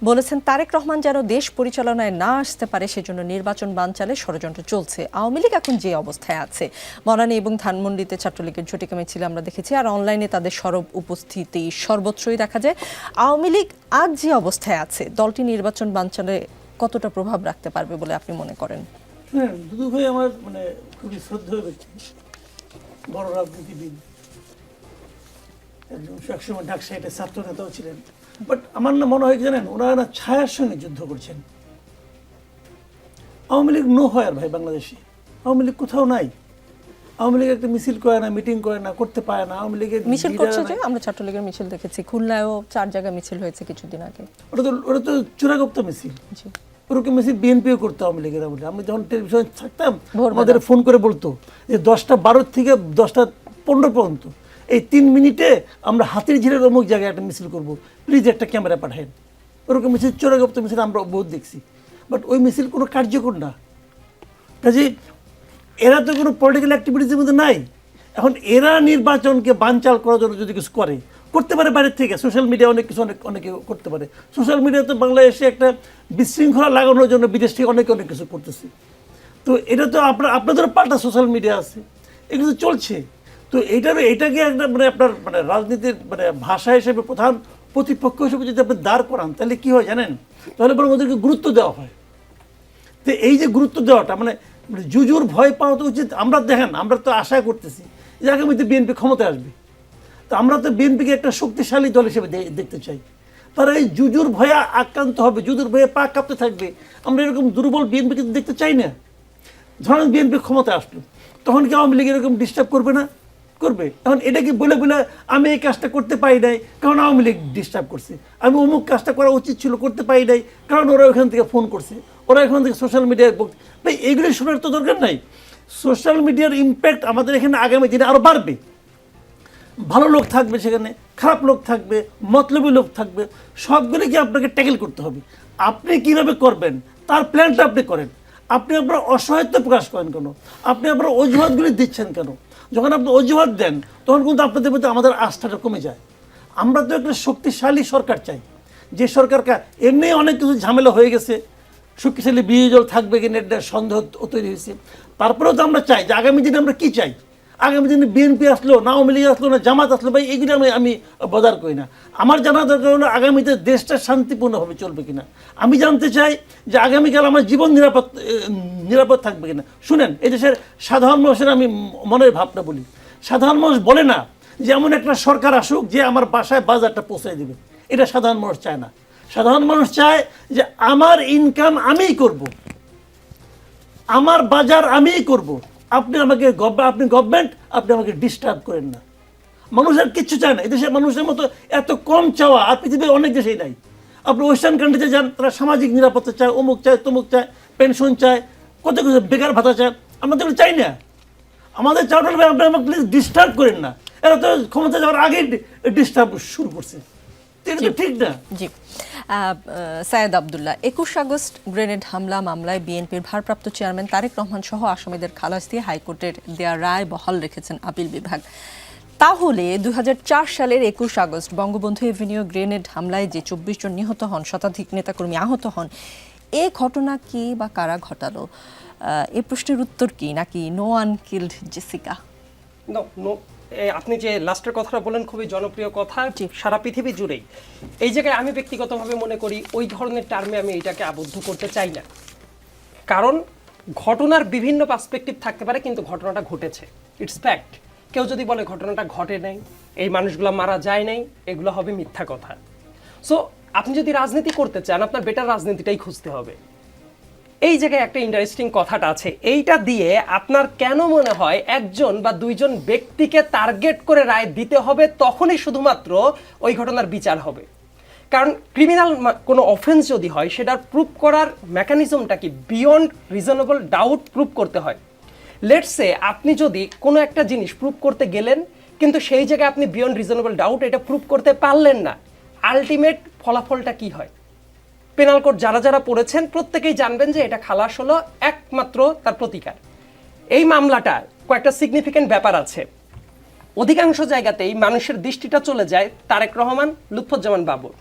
বলেছেন তারেক রহমান যেন দেশ পরিচালনায় না আসতে পারে, সেজন্য নির্বাচন বানচালে ষড়যন্ত্র চলছে। আওয়ামী লীগ এখন যে অবস্থায় আছে, বনানী এবং ধানমন্ডিতে ছাত্রলীগের ঝটিকা মিছিল আমরা দেখেছি, আর অনলাইনে তাদের সরব উপস্থিতি সর্বত্রই দেখা যায়। আওয়ামী লীগ আজ যে অবস্থায় আছে, দলটি নির্বাচন বানচালে কতটা প্রভাব রাখতে পারবে বলে আপনি মনে করেন? হ্যাঁ, দুদু ভাই আমার খুবই শ্রদ্ধেয় ব্যক্তি, বড় রাজনীতিবিদ, একজন একসময় ডাকসাইটের ছাত্র নেতাও ছিলেন। বাট আমার না মনে হয় জানেন, ওনারা ছায়ার সঙ্গে যুদ্ধ করছেন। আওয়ামী লীগ হয় আর ভাই বাংলাদেশে আওয়ামী লীগ কোথাও নাই। আওয়ামী লীগ একটা মিছিল করে না, মিটিং করে না, করতে পারে না। আওয়ামী লীগের মিছিল করছে, যে আমরা ছাত্রলীগের মিছিল দেখেছি, খুলনায়ও 4 জায়গায় মিছিল হয়েছে কিছুদিন আগে। ওটা তো চোরাগুপ্ত মিছিল। ওরকম মিছিল বিএনপিও করতো আওয়ামী লীগের আমলে। আমি যখন টেলিভিশনে থাকতাম, আমাদের ফোন করে বলতো যে 10:12 থেকে 10:15 পর্যন্ত এই 3 মিনিটে আমরা হাতির ঝিলের অমুক জায়গায় একটা মিছিল করবো, প্লিজ একটা ক্যামেরা পাঠান। ওরকম মিছিল, চোরাগুপ্ত মিছিল আমরা বহুত দেখছি। বাট ওই মিছিল কোনো কার্যকর না। কাজে এরা তো কোনো পলিটিক্যাল অ্যাক্টিভিটিসের মধ্যে নাই। এখন এরা নির্বাচনকে বানচাল করার জন্য যদি কিছু করতে পারে বাইরের থেকে, সোশ্যাল মিডিয়া অনেকে করতে পারে। সোশ্যাল মিডিয়া তো বাংলাদেশে একটা বিশৃঙ্খলা লাগানোর জন্য বিদেশ থেকে অনেক কিছু করতেছে। তো এটা তো আপনাদের পাল্টা সোশ্যাল মিডিয়া আছে, এগুলো তো চলছে। তো এটাকে একটা মানে আপনার মানে রাজনীতির মানে ভাষা হিসেবে প্রধান প্রতিপক্ষ হিসেবে যদি আপনি দাঁড় করান, তাহলে কি হয় জানেন? তাহলে বরং ওদেরকে গুরুত্ব দেওয়া হয়। তো এই যে গুরুত্ব দেওয়াটা মানে জুজুর ভয় পাওয়া তো উচিত। আমরা দেখেন, আমরা তো আশা করতেছি যে আগামীতে বিএনপি ক্ষমতায় আসবে। তো আমরা তো বিএনপিকে একটা শক্তিশালী দল হিসেবে দেখতে চাই। তারা এই জুজুর ভয়ে আক্রান্ত হবে, জুজুর ভয়ে পা কাঁপতে থাকবে। আমরা এরকম দুর্বল বিএনপিকে দেখতে চাই না। ধরেন বিএনপি ক্ষমতায় আসলো, তখন কি আওয়ামী লীগ এরকম ডিস্টার্ব করবে না? করবে। এখন এটা কি বলে আমি এই কাজটা করতে পারি নাই কারণ আওয়ামী লীগ ডিস্টার্ব করছে, আমি অমুক কাজটা করা উচিত ছিল করতে পারি নাই কারণ ওরা ওখান থেকে ফোন করছে, ওরা এখান থেকে সোশ্যাল মিডিয়ায় ভাই এইগুলি শোনার তো দরকার নাই। সোশ্যাল মিডিয়ার ইম্প্যাক্ট আমাদের এখানে আগামী দিনে আরও বাড়বে। ভালো লোক থাকবে সেখানে, খারাপ লোক থাকবে, মতলবী লোক থাকবে, সবগুলিকে আপনাকে ট্যাকেল করতে হবে। আপনি কিভাবে করবেন তার প্ল্যানটা আপনি করেন। আপনি আপনার অসহায়ত্ব প্রকাশ করেন কেন? আপনি আপনার অজুহাতগুলি দিচ্ছেন কেন? যখন আপনি অজুহাত দেন তখন কিন্তু আপনাদের মধ্যে আমাদের আস্থাটা কমে যায়। আমরা তো একটা শক্তিশালী সরকার চাই, যে সরকারকে এমনি অনেক কিছু ঝামেলা হয়ে গেছে, শক্তিশালী বিরোধী দল থাকবে কিনা এটা সন্দেহ তৈরি হয়েছে। তারপরেও তো আমরা চাই যে আগামী দিনে আমরা কী চাই। আগামী দিনে বিএনপি আসলো, না আওয়ামী লীগ আসলো, না জামাত আসলো, ভাই এইগুলো আমি বদার করি না। আমার জানা দরকার হলো আগামীতে দেশটা শান্তিপূর্ণভাবে চলবে কিনা। আমি জানতে চাই যে আগামীকাল আমার জীবন নিরাপদ থাকবে কিনা। শুনেন, এই দেশের সাধারণ মানুষের আমি মনের ভাবনা বলি। সাধারণ মানুষ বলে না যে এমন একটা সরকার আসুক যে আমার বাসায় বাজারটা পৌঁছে দিবে। এটা সাধারণ মানুষ চায় না। সাধারণ মানুষ চায় যে আমার ইনকাম আমিই করব, আমার বাজার আমিই করব। আপনি গভর্নমেন্ট আপনি আমাকে ডিস্টার্ব করেন না। মানুষ আর কিচ্ছু চায় না। এদেশের মানুষের মতো এত কম চাওয়া আর পৃথিবীর অনেক দেশেই নাই। আপনি ওয়েস্টার্ন কান্ট্রিতে যান, তারা সামাজিক নিরাপত্তা চায়, অমুক চায়, তমুক চায়, পেনশন চায়, কত কিছু, বেকার ভাতা চায়। আমাদের চাই না। আমাদের চাওয়াটা আপনি আমাকে প্লিজ ডিস্টার্ব করেন না। এরা তো ক্ষমতা যাওয়ার আগেই ডিস্টার্ব শুরু করছে। এটা তো ঠিক না। জি, সায়েদ আব্দুল্লাহ, 21 আগস্ট গ্রেনেড হামলা মামলায় বিএনপির ভারপ্রাপ্ত চেয়ারম্যান তারেক রহমান সহ আসামিদের খালাস দিয়ে হাইকোর্টের দেয়া রায় বহাল রেখেছেন আপিল বিভাগ। তাহলে 2004 সালের 21 আগস্ট বঙ্গবন্ধু এভিনিউ গ্রেনেড হামলায় যে 24 জন নিহত হন, শতাধিক নেতাকর্মী আহত হন, এ ঘটনা কি বা কারা ঘটালো? এই প্রশ্নের উত্তর কি, নাকি নো ওয়ান কিল্ড জেসিকা? আপনি যে লাস্টের কথাটা বলেন খুবই জনপ্রিয় কথা সারা পৃথিবী জুড়েই। এই জায়গায় আমি ব্যক্তিগতভাবে মনে করি ওই ধরনের টার্মে আমি এটাকে আবদ্ধ করতে চাই না। কারণ ঘটনার বিভিন্ন পার্সপেক্টিভ থাকতে পারে, কিন্তু ঘটনাটা ঘটেছে, ইটস ফ্যাক্ট। কেউ যদি বলে ঘটনাটা ঘটে নাই, এই মানুষগুলো মারা যায় নাই, এগুলো হবে মিথ্যা কথা। সো আপনি যদি রাজনীতি করতে চান, আপনার বেটার রাজনীতিটাই খুঁজতে হবে। এই জায়গায় একটা ইন্টারেস্টিং কথাটা আছে, এইটা দিয়ে আপনার কেন মনে হয় একজন বা দুইজন ব্যক্তিকে টার্গেট করে রায় দিতে হবে, তখনই শুধুমাত্র ওই ঘটনার বিচার হবে? কারণ ক্রিমিনাল কোনো অফেন্স যদি হয়, সেটার প্রুভ করার মেকানিজমটা কি বিয়ন্ড রিজনেবল ডাউট প্রুভ করতে হয়। লেটস সে আপনি যদি কোনো একটা জিনিস প্রুভ করতে গেলেন, কিন্তু সেই জায়গায় আপনি বিয়ন্ড রিজনেবল ডাউট এটা প্রুভ করতে পারলেন না, আলটিমেট ফলাফলটা কি হয়? পেনাল কোড যারা যারা পড়েছেন প্রত্যেকেই জানবেন যে এটা খালাস হলো একমাত্র তার প্রতিকার। এই মামলাটা কয়েকটা সিগনিফিক্যান্ট ব্যাপার আছে। অধিকাংশ জায়গাতেই মানুষের দৃষ্টিটা চলে যায় তারেক রহমান, লুৎফুজ্জামান বাবুর।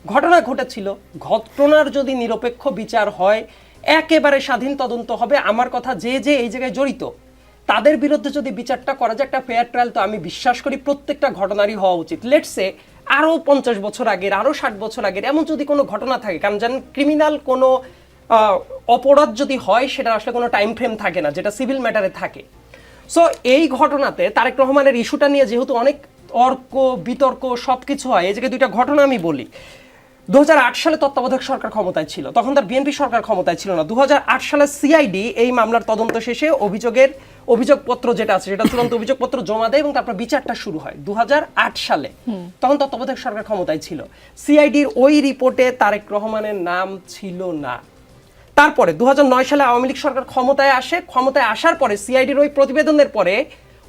ঘটনা ঘটেছিল, ঘটনার যদি নিরপেক্ষ বিচার হয়, একেবারে স্বাধীন তদন্ত হবে। আমার কথা, যে যে এই জায়গায় জড়িত তাদের বিরুদ্ধে যদি বিচারটা করা যায়, একটা ফেয়ার ট্রায়াল, তো আমি বিশ্বাস করি প্রত্যেকটা ঘটনারই হওয়া উচিত। লেটসে আরও 50 বছর আগের, আরও 60 বছর আগের এমন যদি কোনো ঘটনা থাকে, কারণ জানেন ক্রিমিনাল কোনো অপরাধ যদি হয় সেটা আসলে কোনো টাইম ফ্রেম থাকে না, যেটা সিভিল ম্যাটারে থাকে। সো এই ঘটনাতে তারেক রহমানের ইস্যুটা নিয়ে যেহেতু অনেক তর্ক বিতর্ক সব কিছু হয়, এই জায়গায় দুইটা ঘটনা আমি বলি। 2008 সালে তত্ত্বাবধায়ক সরকার ক্ষমতায় ছিল, তখন তার বিএনপি সরকার ক্ষমতায় ছিল না। 2008 সালে সিআইডি এই মামলার তদন্ত শেষে অভিযোগপত্র যেটা আছে সেটা চূড়ান্ত অভিযোগপত্র জমা দেয় এবং তারপর বিচারটা শুরু হয় 2008 সালে। তখন তত্ত্বাবধায়ক সরকার ক্ষমতায় ছিল। সিআইডির ওই রিপোর্টে তারেক রহমানের নাম ছিল না। তারপরে 2009 সালে আওয়ামী লীগ সরকার ক্ষমতায় আসে। ক্ষমতায় আসার পরে সিআইডির ওই প্রতিবেদনের পরে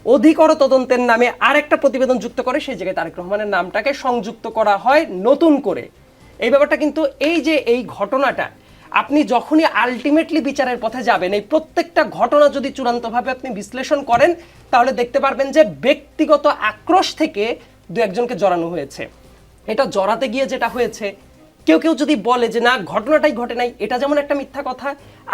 অধিকর তদন্তের নামে আরেকটা প্রতিবেদন যুক্ত করে, সেই জায়গায় তারেক রহমানের নামটাকে সংযুক্ত করা হয় নতুন করে। এই ব্যাপারটা কিন্তু এই ঘটনাটা আপনি যখনই আলটিমেটলি বিচারের পথে যাবেন, এই প্রত্যেকটা ঘটনা যদি চূড়ান্তভাবে আপনি বিশ্লেষণ করেন, তাহলে দেখতে পারবেন যে ব্যক্তিগত আক্রোশ থেকে দু একজনকে জড়ানো হয়েছে। এটা জড়াতে গিয়ে যেটা হয়েছে, কেউ কেউ যদি বলে যে না ঘটনাটাই ঘটে নাই, এটা যেমন একটা মিথ্যা কথা।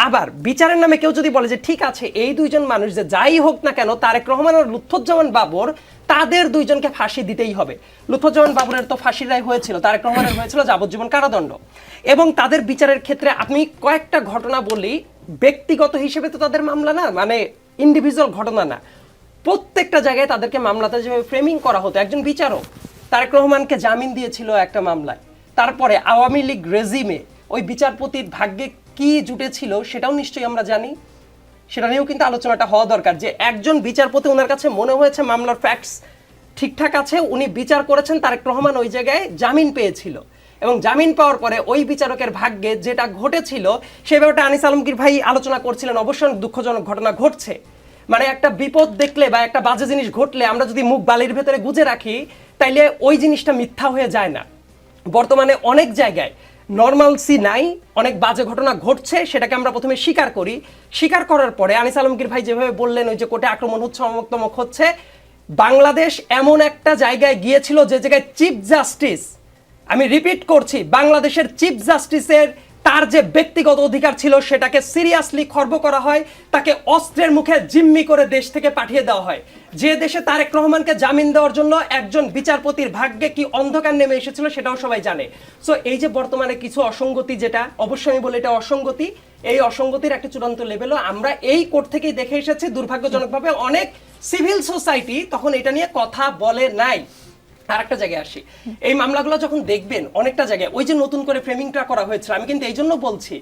আবার বিচারের নামে কেউ যদি বলে যে ঠিক আছে এই দুইজন মানুষ যে যাই হোক না কেন, তারেক রহমান আর লুৎফুজ্জামান বাবর, তাদের দুইজনকে ফাঁসি দিতেই হবে। লুৎফুজ্জামান বাবরের তো ফাঁসির রায় হয়েছিল, তারেক রহমানের হয়েছিল যাবজ্জীবন কারাদণ্ড। এবং তাদের বিচারের ক্ষেত্রে আপনি কয়েকটা ঘটনা বলি, ব্যক্তিগত হিসেবে তো তাদের মামলা না, মানে ইন্ডিভিজুয়াল ঘটনা না, প্রত্যেকটা জায়গায় তাদেরকে মামলাতে যেভাবে ফ্রেমিং করা হতো, একজন বিচারক তারেক রহমানকে জামিন দিয়েছিল একটা মামলায়, তারপরে আওয়ামী লীগ রেজিমে ওই বিচারপতির ভাগ্যে কি জুটেছিল সেটাও নিশ্চয়ই আমরা জানি। সেটা নিয়েও কিন্তু আলোচনাটা হওয়া দরকার যে একজন বিচারপতি, ওনার কাছে মনে হয়েছে মামলার ফ্যাক্টস ঠিকঠাক আছে, উনি বিচার করেছেন, তারেক রহমান ওই জায়গায় জামিন পেয়েছিল, এবং জামিন পাওয়ার পরে ওই বিচারকের ভাগ্যে যেটা ঘটেছিল সেই ব্যাপারটা আনিস আলমগীর ভাই আলোচনা করছিলেন। অবশ্যই অনেক দুঃখজনক ঘটনা ঘটছে, মানে একটা বিপদ দেখলে বা একটা বাজে জিনিস ঘটলে আমরা যদি মুখ বালির ভেতরে গুজে রাখি তাইলে ওই জিনিসটা মিথ্যা হয়ে যায় না। বর্তমানে অনেক জায়গায় নর্মালসি নাই, অনেক বাজে ঘটনা ঘটছে, সেটাকে আমরা প্রথমে স্বীকার করি। স্বীকার করার পরে আনিস আলমগীর ভাই যেভাবে বললেন ওই যে কোর্টে আক্রমণ হচ্ছে, অমুক তমক হচ্ছে, বাংলাদেশ এমন একটা জায়গায় গিয়েছিল যে জায়গায় চিফ জাস্টিস, আমি রিপিট করছি, বাংলাদেশের চিফ জাস্টিসের তার যে ব্যক্তিগত অধিকার ছিল সেটাকে সিরিয়াসলি খর্ব করা হয়, তাকে অস্ত্রের মুখে জিম্মি করে দেশ থেকে পাঠিয়ে দেওয়া হয়। যে দেশে তারেক রহমানকে জামিন দেওয়ার জন্য একজন বিচারপতির ভাগ্যে কি অন্ধকার নেমে এসেছিল সেটাও সবাই জানে। সো এই যে বর্তমানে কিছু অসঙ্গতি, যেটা অবশ্যই আমি বলি এটা অসঙ্গতি, এই অসঙ্গতির একটা চূড়ান্ত লেভেলও আমরা এই কোর্ট থেকেই দেখে এসেছি। দুর্ভাগ্যজনকভাবে অনেক সিভিল সোসাইটি তখন এটা নিয়ে কথা বলে নাই। আর একটা জায়গায় আসি, এই মামলাগুলো যখন দেখবেন অনেকটা জায়গায় ওই যে নতুন করে ফ্রেমিংটা করা হয়েছিল, আমি কিন্তু এই জন্য বলছি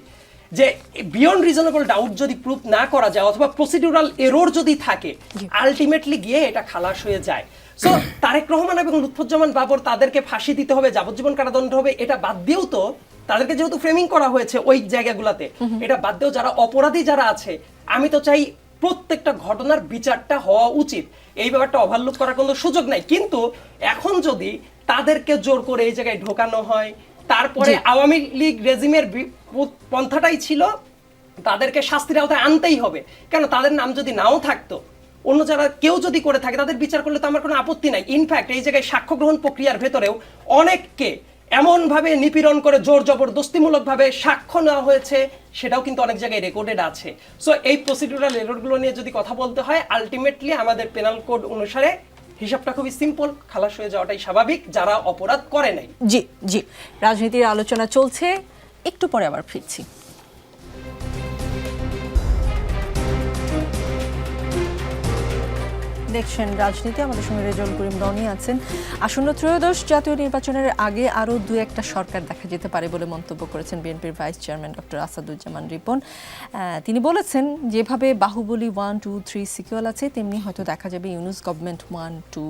যে বিয়ন্ড রিজনেবল ডাউট যদি প্রুফ না করা যায় অথবা প্রসিডিউরাল এরর যদি থাকে, আলটিমেটলি গিয়ে এটা খালাস হয়ে যায়। সো তারেক রহমান এবং লুৎফুজ্জামান বাবর তাদেরকে ফাঁসি দিতে হবে, যাবজ্জীবন কারাদণ্ড হবে, এটা বাদ দিয়েও তো তাদেরকে যেহেতু ফ্রেমিং করা হয়েছে ওই জায়গাগুলোতে, এটা বাদ দিয়েও যারা অপরাধী যারা আছে, আমি তো চাই প্রত্যেকটা ঘটনার বিচারটা হওয়া উচিত, এই ব্যাপারটা ওভারলুক করার কোনো সুযোগ নাই। কিন্তু এখন যদি তাদেরকে জোর করে এই জায়গায় ঢোকানো হয়, তারপরে আওয়ামী লীগ রেজিমের পন্থাটাই ছিল তাদেরকে শাস্তির আওতায় আনতেই হবে, কেন তাদের নাম যদি নাও থাকতো, অন্য যারা কেউ যদি করে থাকে তাদের বিচার করলে তো আমার কোনো আপত্তি নাই। ইনফ্যাক্ট এই জায়গায় সাক্ষ্য গ্রহণ প্রক্রিয়ার ভেতরেও অনেককে এমনভাবে নিপীড়ন করে জোর জবরদস্তিমূলক ভাবে সাক্ষ্য নেওয়া হয়েছে, সেটাও কিন্তু অনেক জায়গায় রেকর্ডেড আছে। সো এই প্রসিডিউরাল এররগুলো নিয়ে যদি কথা বলতে হয়, আলটিমেটলি আমাদের পেনাল কোড অনুসারে হিসাবটা খুবই সিম্পল, খালাস হয়ে যাওয়াটাই স্বাভাবিক যারা অপরাধ করে নাই। জি জি, রাজনীতির আলোচনা চলছে, একটু পরে আবার ফিরছি। দেখছেন রাজনীতি, আমাদের সঙ্গে রেজাউল করিম রনি আছেন। আসন্ন ত্রয়োদশ জাতীয় নির্বাচনের আগে আরও দু একটা সরকার দেখা যেতে পারে বলে মন্তব্য করেছেন বিএনপির vice chairman doctor Asaduzzaman Ripon. তিনি বলেছেন যেভাবে বাহুবলী 1, 2, 3 সিকুয়েল আছে, তেমনি হয়তো দেখা যাবে ইউনুস গভর্নমেন্ট 1, 2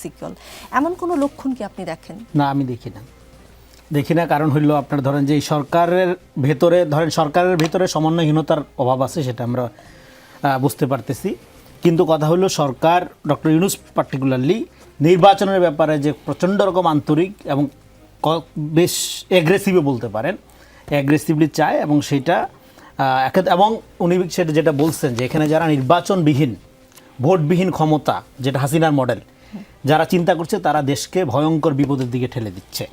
সিকুয়েল। এমন কোনো লক্ষণ কি আপনি দেখেন? না, আমি দেখি না। কারণ হইল আপনার ধরেন যে সরকারের ভেতরে সমন্বয়হীনতার অভাব আছে, সেটা আমরা বুঝতে পারতেছি। কিন্তু কথা হলো সরকার, ডক্টর ইউনুস পার্টিকুলারলি নির্বাচনের ব্যাপারে যে প্রচণ্ড রকম আন্তরিক এবং বেশ অ্যাগ্রেসিভও বলতে পারেন, অ্যাগ্রেসিভলি চায়, এবং সেটা এবং উনি সেটা যেটা বলছেন যে এখানে যারা নির্বাচনবিহীন, ভোটবিহীন ক্ষমতা, যেটা হাসিনার মডেল, যারা চিন্তা করছে তারা দেশকে ভয়ঙ্কর বিপদের দিকে ঠেলে দিচ্ছে।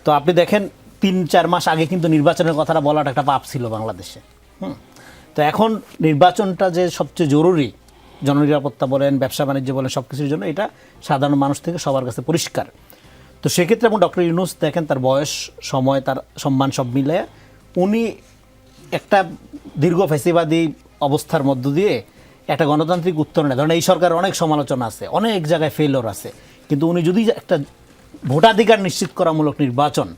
তো আপনি দেখেন 3-4 মাস আগে কিন্তু নির্বাচনের কথাটা বলাটা একটা পাপ ছিল বাংলাদেশে। তো এখন নির্বাচনটা যে সবচেয়ে জরুরি, জননিরাপত্তা বলেন, ব্যবসা বাণিজ্য বলেন, সব কিছুর জন্য এটা সাধারণ মানুষ থেকে সবার কাছে পরিষ্কার। তো সেক্ষেত্রে এবং ডক্টর ইউনুস দেখেন তার বয়স, সময়, তার সম্মান সব মিলে উনি একটা দীর্ঘ ফ্যাসিবাদী অবস্থার মধ্য দিয়ে একটা গণতান্ত্রিক উত্তরণে, ধরেন এই সরকারের অনেক সমালোচনা আছে, অনেক জায়গায় ফেলিওর আছে, কিন্তু উনি যদি একটা ভোটাধিকার নিশ্চিত করামূলক নির্বাচন,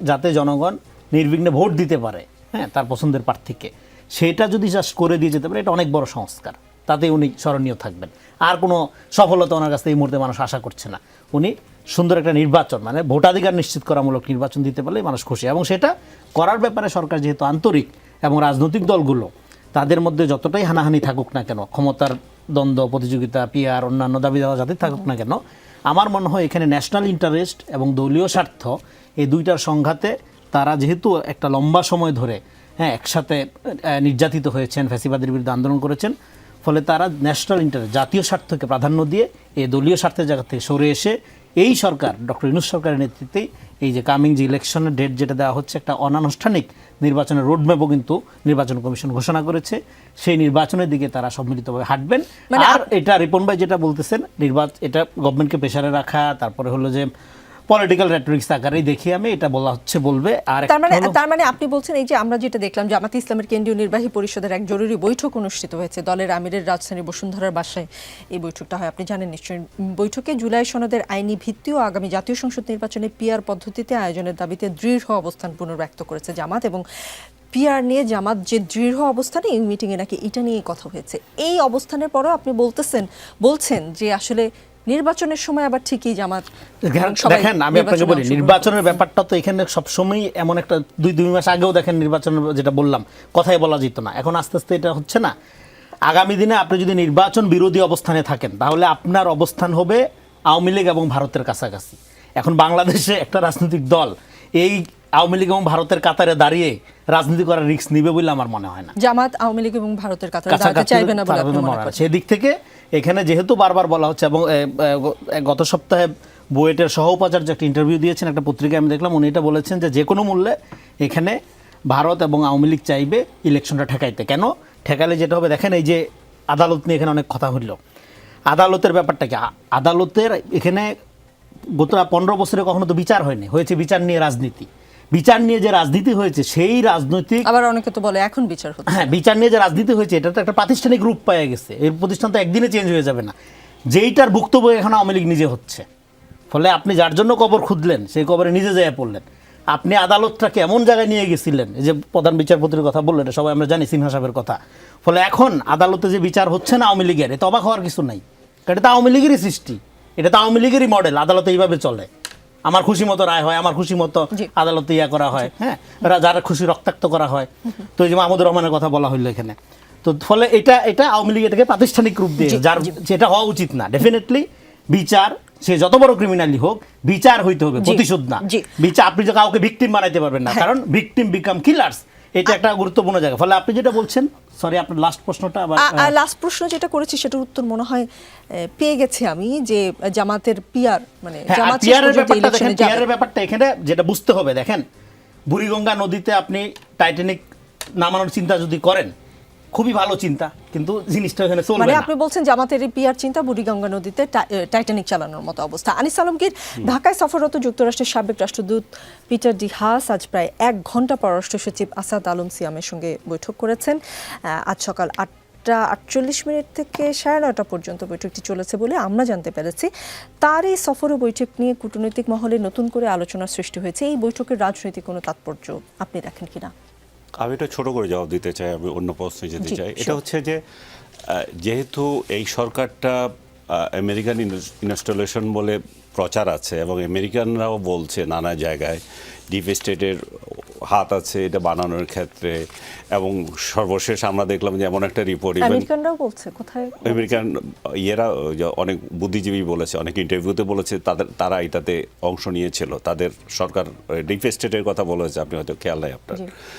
যাতে জনগণ নির্বিঘ্নে ভোট দিতে পারে, হ্যাঁ, তার পছন্দের প্রার্থীকে, সেটা যদি জাস্ট করে দিয়ে যেতে পারে, এটা অনেক বড় সংস্কার, তাতে উনি স্মরণীয় থাকবেন। আর কোনো সফলতা ওনার কাছে এই মুহূর্তে মানুষ আশা করছে না। উনি সুন্দর একটা নির্বাচন, মানে ভোটাধিকার নিশ্চিত করামূলক নির্বাচন দিতে পারলে মানুষ খুশি, এবং সেটা করার ব্যাপারে সরকার যেহেতু আন্তরিক, এবং রাজনৈতিক দলগুলো তাদের মধ্যে যতটাই হানাহানি থাকুক না কেন, ক্ষমতার দ্বন্দ্ব, প্রতিযোগিতা, পিআর, অন্যান্য দাবি দেওয়া যাতে থাকুক না কেন, আমার মনে হয় এখানে ন্যাশনাল ইন্টারেস্ট এবং দলীয় স্বার্থ, এই দুইটার সংঘাতে তারা যেহেতু একটা লম্বা সময় ধরে একসাথে নির্যাতিত হয়েছেন, ফ্যাসিবাদের বিরুদ্ধে আন্দোলন করেছেন, ফলে তারা ন্যাশনাল ইন্টারেস্ট, জাতীয় স্বার্থকে প্রাধান্য দিয়ে এই দলীয় স্বার্থের জায়গা থেকে সরে এসে এই সরকার ডক্টর ইউনূস সরকারের নেতৃত্বে এই যে কামিং যে ইলেকশনের ডেট যেটা দেওয়া হচ্ছে, একটা অনানুষ্ঠানিক নির্বাচনের রোডম্যাপও কিন্তু নির্বাচন কমিশন ঘোষণা করেছে। সেই নির্বাচনের দিকে তারা সম্মিলিতভাবে হাঁটবেন। আর এটা রিপন ভাই যেটা বলতেছেন, এটা গভর্নমেন্টকে প্রেসারে রাখা, তারপরে হলো যে পলিটিক্যাল রেটরিক্স আকারেই দেখি আমি এটা বলা হচ্ছে বলবে। আর তার মানে আপনি বলছেন এই যে আমরা যেটা দেখলাম জামাতে ইসলামের কেন্দ্রীয় নির্বাহী পরিষদের এক জরুরি বৈঠক অনুষ্ঠিত হয়েছে দলের আমিরের রাজধানী বসুন্ধরার বাসায় এই বৈঠকটা হয়, আপনি জানেন নিশ্চয়ই। বৈঠকে জুলাই সনদের আইনি ভিত্তি ও আগামী জাতীয় সংসদ নির্বাচনে পিআর পদ্ধতিতে আয়োজনের দাবিতে দৃঢ় অবস্থান পুনর্ব্যক্ত করেছে জামাত, এবং পিআর নিয়ে জামাত যে দৃঢ় অবস্থানে এই মিটিংয়ে নাকি এটা নিয়েই কথা হয়েছে। এই অবস্থানের পরও আপনি বলছেন যে আসলে নির্বাচনের সময় আবার ঠিকই জামাত। দেখেন আমি আপনাকে বলি, নির্বাচনের ব্যাপারটা তো এখানে সবসময় এমন একটা দুই মাস আগেও দেখেন নির্বাচনের যেটা বললাম কথাই বলা যেত না, এখন আস্তে আস্তে এটা হচ্ছে না। আগামী দিনে আপনি যদি নির্বাচন বিরোধী অবস্থানে থাকেন তাহলে আপনার অবস্থান হবে আওয়ামী লীগ এবং ভারতের কাছাকাছি। এখন বাংলাদেশে একটা রাজনৈতিক দল এই আওয়ামী লীগ এবং ভারতের কাতারে দাঁড়িয়ে রাজনীতি করার রিস্ক নিবে বলে আমার মনে হয় না। জামাত আওয়ামী লীগ এবং ভারতের কাতারে দাঁড়াতে চাইবে না বলে আপনি মনে করেন? সেদিক থেকে এখানে যেহেতু বারবার বলা হচ্ছে, এবং গত সপ্তাহে বুয়েটের সহ উপাচার্য একটা ইন্টারভিউ দিয়েছেন একটা পত্রিকায় আমি দেখলাম, উনি এটা বলেছেন যে কোনো মূল্যে এখানে ভারত এবং আওয়ামী লীগ চাইবে ইলেকশনটা ঠেকাইতে। কেন ঠেকালে যেটা হবে, দেখেন এই যে আদালত নিয়ে এখানে অনেক কথা হইল, আদালতের ব্যাপারটা কি, আদালতের এখানে গত 15 বছরে কখনো তো বিচার হয়নি, হয়েছে বিচার নিয়ে রাজনীতি। বিচার নিয়ে যে রাজনীতি হয়েছে সেই রাজনৈতিক, আবার অনেকে তো বলে এখন বিচার হচ্ছে, হ্যাঁ বিচার নিয়ে যে রাজনীতি হয়েছে এটা তো একটা প্রাতিষ্ঠানিক রূপ পাওয়া গেছে। এই প্রতিষ্ঠান তো একদিনে চেঞ্জ হয়ে যাবে না, যেইটার ভুক্তভোগী এখন আওয়ামী লীগ নিজে হচ্ছে। ফলে আপনি যার জন্য কবর খুঁজলেন সেই কবরে নিজে যেয়ে পড়লেন। আপনি আদালতটাকে এমন জায়গায় নিয়ে গেছিলেন, এই যে প্রধান বিচারপতির কথা বললেন সবাই আমরা জানি, সিনহা সাহেবের কথা। ফলে এখন আদালতে যে বিচার হচ্ছে না আওয়ামী লীগের, এটা অবাক হওয়ার কিছু নাই, কারণ এটা তো আওয়ামী লীগেরই সৃষ্টি, এটা তো আওয়ামী লীগেরই মডেল। আদালতে এইভাবে চলে, আমার খুশি মতো রায় হয়, আমার খুশি মতো আদালতে ইয়া করা হয়, হ্যাঁ যারা খুশি রক্তাক্ত করা হয়। তো এই যে মাহমুদুর রহমানের কথা বলা হইলো এখানে, তো ফলে এটা আওয়ামী লীগ এটাকে প্রাতিষ্ঠানিক রূপ দিয়ে, যার যেটা হওয়া উচিত না। ডেফিনেটলি বিচার, সে যত বড় ক্রিমিনালি হোক, বিচার হইতে হবে, প্রতিশোধ না। বিচার আপনি যে কাউকে ভিকটিম বানাইতে পারবেন না, কারণ ভিকটিম বিকাম কিলার্স, এটা একটা গুরুত্বপূর্ণ জায়গা। ফলে আপনি যেটা বলছেন, সরি আপনার লাস্ট প্রশ্নটা আবার। লাস্ট প্রশ্ন যেটা করেছি সেটার উত্তর মনে হয় পেয়ে গেছি আমি, যে জামাতের পিআর মানে জামাত পিআরের ব্যাপারটা এখানে যেটা বুঝতে হবে, দেখেন বুড়িগঙ্গা নদীতে আপনি টাইটানিক নামানোর চিন্তা যদি করেন, খুবই ভালো চিন্তা, কিন্তু জিনিসটা এখানে চলবে না। মানে আপনি বলছেন জামাতের এই পিআর চিন্তা বুড়িগঙ্গা নদীতে টাইটানিক চালানোর মতো অবস্থা। আনিস আলমগীর, ঢাকায় সফররত যুক্তরাষ্ট্রের সাবেক রাষ্ট্রদূত পিটার ডি হাস আজ প্রায় 1 ঘন্টা পররাষ্ট্র সচিব আসাদ আলম সিয়ামের সঙ্গে বৈঠক করেছেন। আজ সকাল 8:48 থেকে 9:30 পর্যন্ত বৈঠকটি চলেছে বলে আমরা জানতে পেরেছি। তার এই সফর ও বৈঠক নিয়ে কূটনৈতিক মহলে নতুন করে আলোচনার সৃষ্টি হয়েছে। এই বৈঠকের রাজনৈতিক কোনো তাৎপর্য আপনি দেখেন কিনা? আমি এটা ছোট করে জবাব দিতে চাই, আমি অন্য প্রশ্নে যেতে চাই। এটা হচ্ছে যে যেহেতু এই সরকারটা আমেরিকান ইনস্টলেশন বলে প্রচার আছে, এবং আমেরিকানরাও বলছে নানা জায়গায় ডিপ স্টেটের হাত আছে এটা বানানোর ক্ষেত্রে, এবং সর্বশেষ আমরা দেখলাম যে এমন একটা রিপোর্ট আমেরিকানরাও বলছে, কোথায় আমেরিকান অনেক বুদ্ধিজীবী বলেছে, অনেক ইন্টারভিউতে বলেছে তারা এটাতে অংশ নিয়েছিল, তাদের সরকার ডিপ স্টেটের কথা বলেছে, আপনি হয়তো খেয়াল নাই আপনার।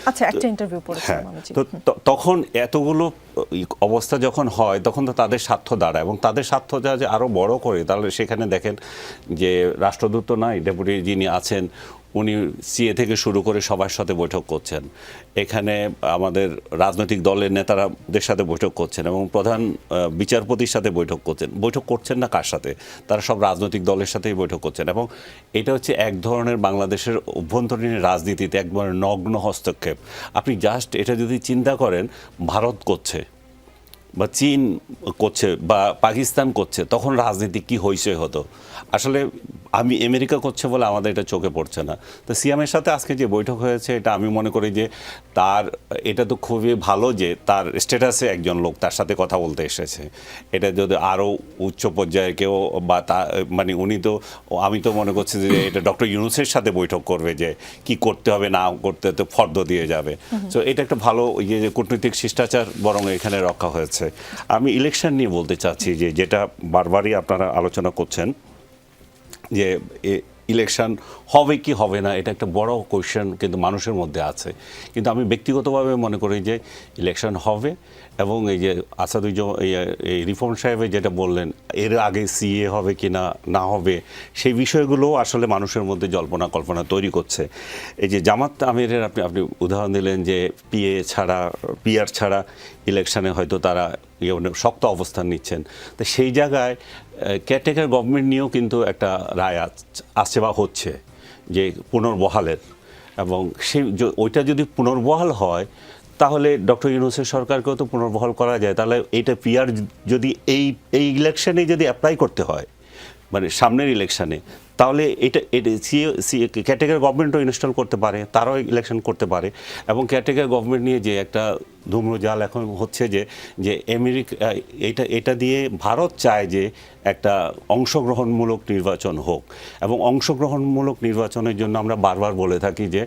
আচ্ছা, একটা ইন্টারভিউ পড়েছিলাম আমি। তো তখন এতগুলো অবস্থা যখন হয় তখন তো তাদের স্বার্থ দাঁড়ায়, এবং তাদের স্বার্থটা যে আরো বড় করে, তাহলে সেখানে দেখেন যে রাষ্ট্রদূত তো নাই, ডেপুটি যিনি আছেন উনি সিএ থেকে শুরু করে সবার সাথে বৈঠক করছেন, এখানে আমাদের রাজনৈতিক দলের নেতারাদের সাথে বৈঠক করছেন, এবং প্রধান বিচারপতির সাথে বৈঠক করছেন না কার সাথে, তারা সব রাজনৈতিক দলের সাথেই বৈঠক করছেন। এবং এটা হচ্ছে এক ধরনের বাংলাদেশের অভ্যন্তরীণ রাজনীতিতে একবার নগ্ন হস্তক্ষেপ। আপনি জাস্ট এটা যদি চিন্তা করেন, ভারত করছে বা চীন করছে বা পাকিস্তান করছে, তখন রাজনীতি কি হইছে হতো। আসলে আমি আমেরিকা করছে বলে আমাদের এটা চোখে পড়ছে না। তো সিয়ামের সাথে আজকে যে বৈঠক হয়েছে, এটা আমি মনে করি যে এটা তো খুবই ভালো যে তার স্ট্যাটাসে একজন লোক তার সাথে কথা বলতে এসেছে। এটা যদি আরও উচ্চ পর্যায়ের কেউ বা মানে উনি তো, আমি তো মনে করছি যে এটা ডক্টর ইউনূসের সাথে বৈঠক করবে, যে কি করতে হবে না করতে, তো ফর্দ দিয়ে যাবে। তো এটা একটা ভালো যে কূটনৈতিক শিষ্টাচার বরং এখানে রক্ষা হয়েছে। আমি ইলেকশন নিয়ে বলতে চাচ্ছি যে যেটা বারবারই আপনারা আলোচনা করছেন, যে ইলেকশন হবে কি হবে না এটা একটা বড় কোয়েশ্চেন কিন্তু মানুষের মধ্যে আছে। কিন্তু আমি ব্যক্তিগতভাবে মনে করি যে ইলেকশন হবে, এবং এই যে এই রিফর্ম সাহেবের যেটা বললেন এর আগে সিএ হবে কি না না হবে, সেই বিষয়গুলো আসলে মানুষের মধ্যে জল্পনা কল্পনা তৈরি করছে। এই যে জামাত আমিরের আপনি উদাহরণ দিলেন যে পিআর ছাড়া ইলেকশনে হয়তো তারা শক্ত অবস্থান নিচ্ছেন, তো সেই জায়গায় কেয়ারটেকার গভর্নমেন্ট নিয়েও কিন্তু একটা রায় আসছে বা হচ্ছে যে পুনর্বহালের, এবং ওইটা যদি পুনর্বহাল হয় তাহলে ডক্টর ইউনূসের সরকারকেও তো পুনর্বহাল করা যায়। তাহলে এইটা পিআর যদি এই ইলেকশনে যদি অ্যাপ্লাই করতে হয়, মানে সামনের ইলেকশনে, তাহলে এটা কেয়ারটেকার গভর্নমেন্টও ইনস্টল করতে পারে, তারাও ইলেকশন করতে পারে। এবং কেয়ারটেকার গভর্নমেন্ট নিয়ে যে একটা ধূম্রজাল এখন হচ্ছে যে আমেরিকা এটা দিয়ে ভারত চায় যে একটা অংশগ্রহণমূলক নির্বাচন হোক, এবং অংশগ্রহণমূলক নির্বাচনের জন্য আমরা বারবার বলে থাকি যে,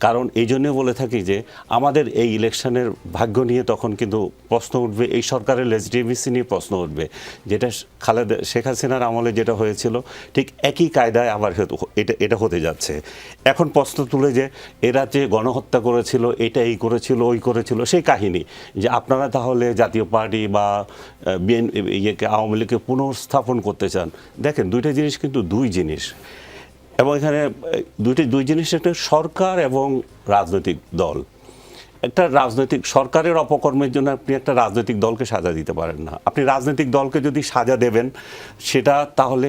কারণ এই জন্যে বলে থাকি যে আমাদের এই ইলেকশনের ভাগ্য নিয়ে তখন কিন্তু প্রশ্ন উঠবে, এই সরকারের লেজিটিমেসি নিয়ে প্রশ্ন উঠবে, যেটা শেখ হাসিনার আমলে যেটা হয়েছিল ঠিক একই কায়দায় আবার এটা হতে যাচ্ছে। এখন প্রশ্ন তুলে যে এরা যে গণহত্যা করেছিল, এটা এই করেছিল ওই করেছিল, সেই কাহিনী যে আপনারা তাহলে জাতীয় পার্টি বা আওয়ামী লীগকে পুনর্স্থাপন করতে চান। দেখেন দুইটা জিনিস কিন্তু দুই জিনিস, এবং এখানে দুই জিনিস, একটা সরকার এবং রাজনৈতিক দল। একটা রাজনৈতিক সরকারের অপকর্মের জন্য আপনি একটা রাজনৈতিক দলকে সাজা দিতে পারেন না। আপনি রাজনৈতিক দলকে যদি সাজা দেবেন তাহলে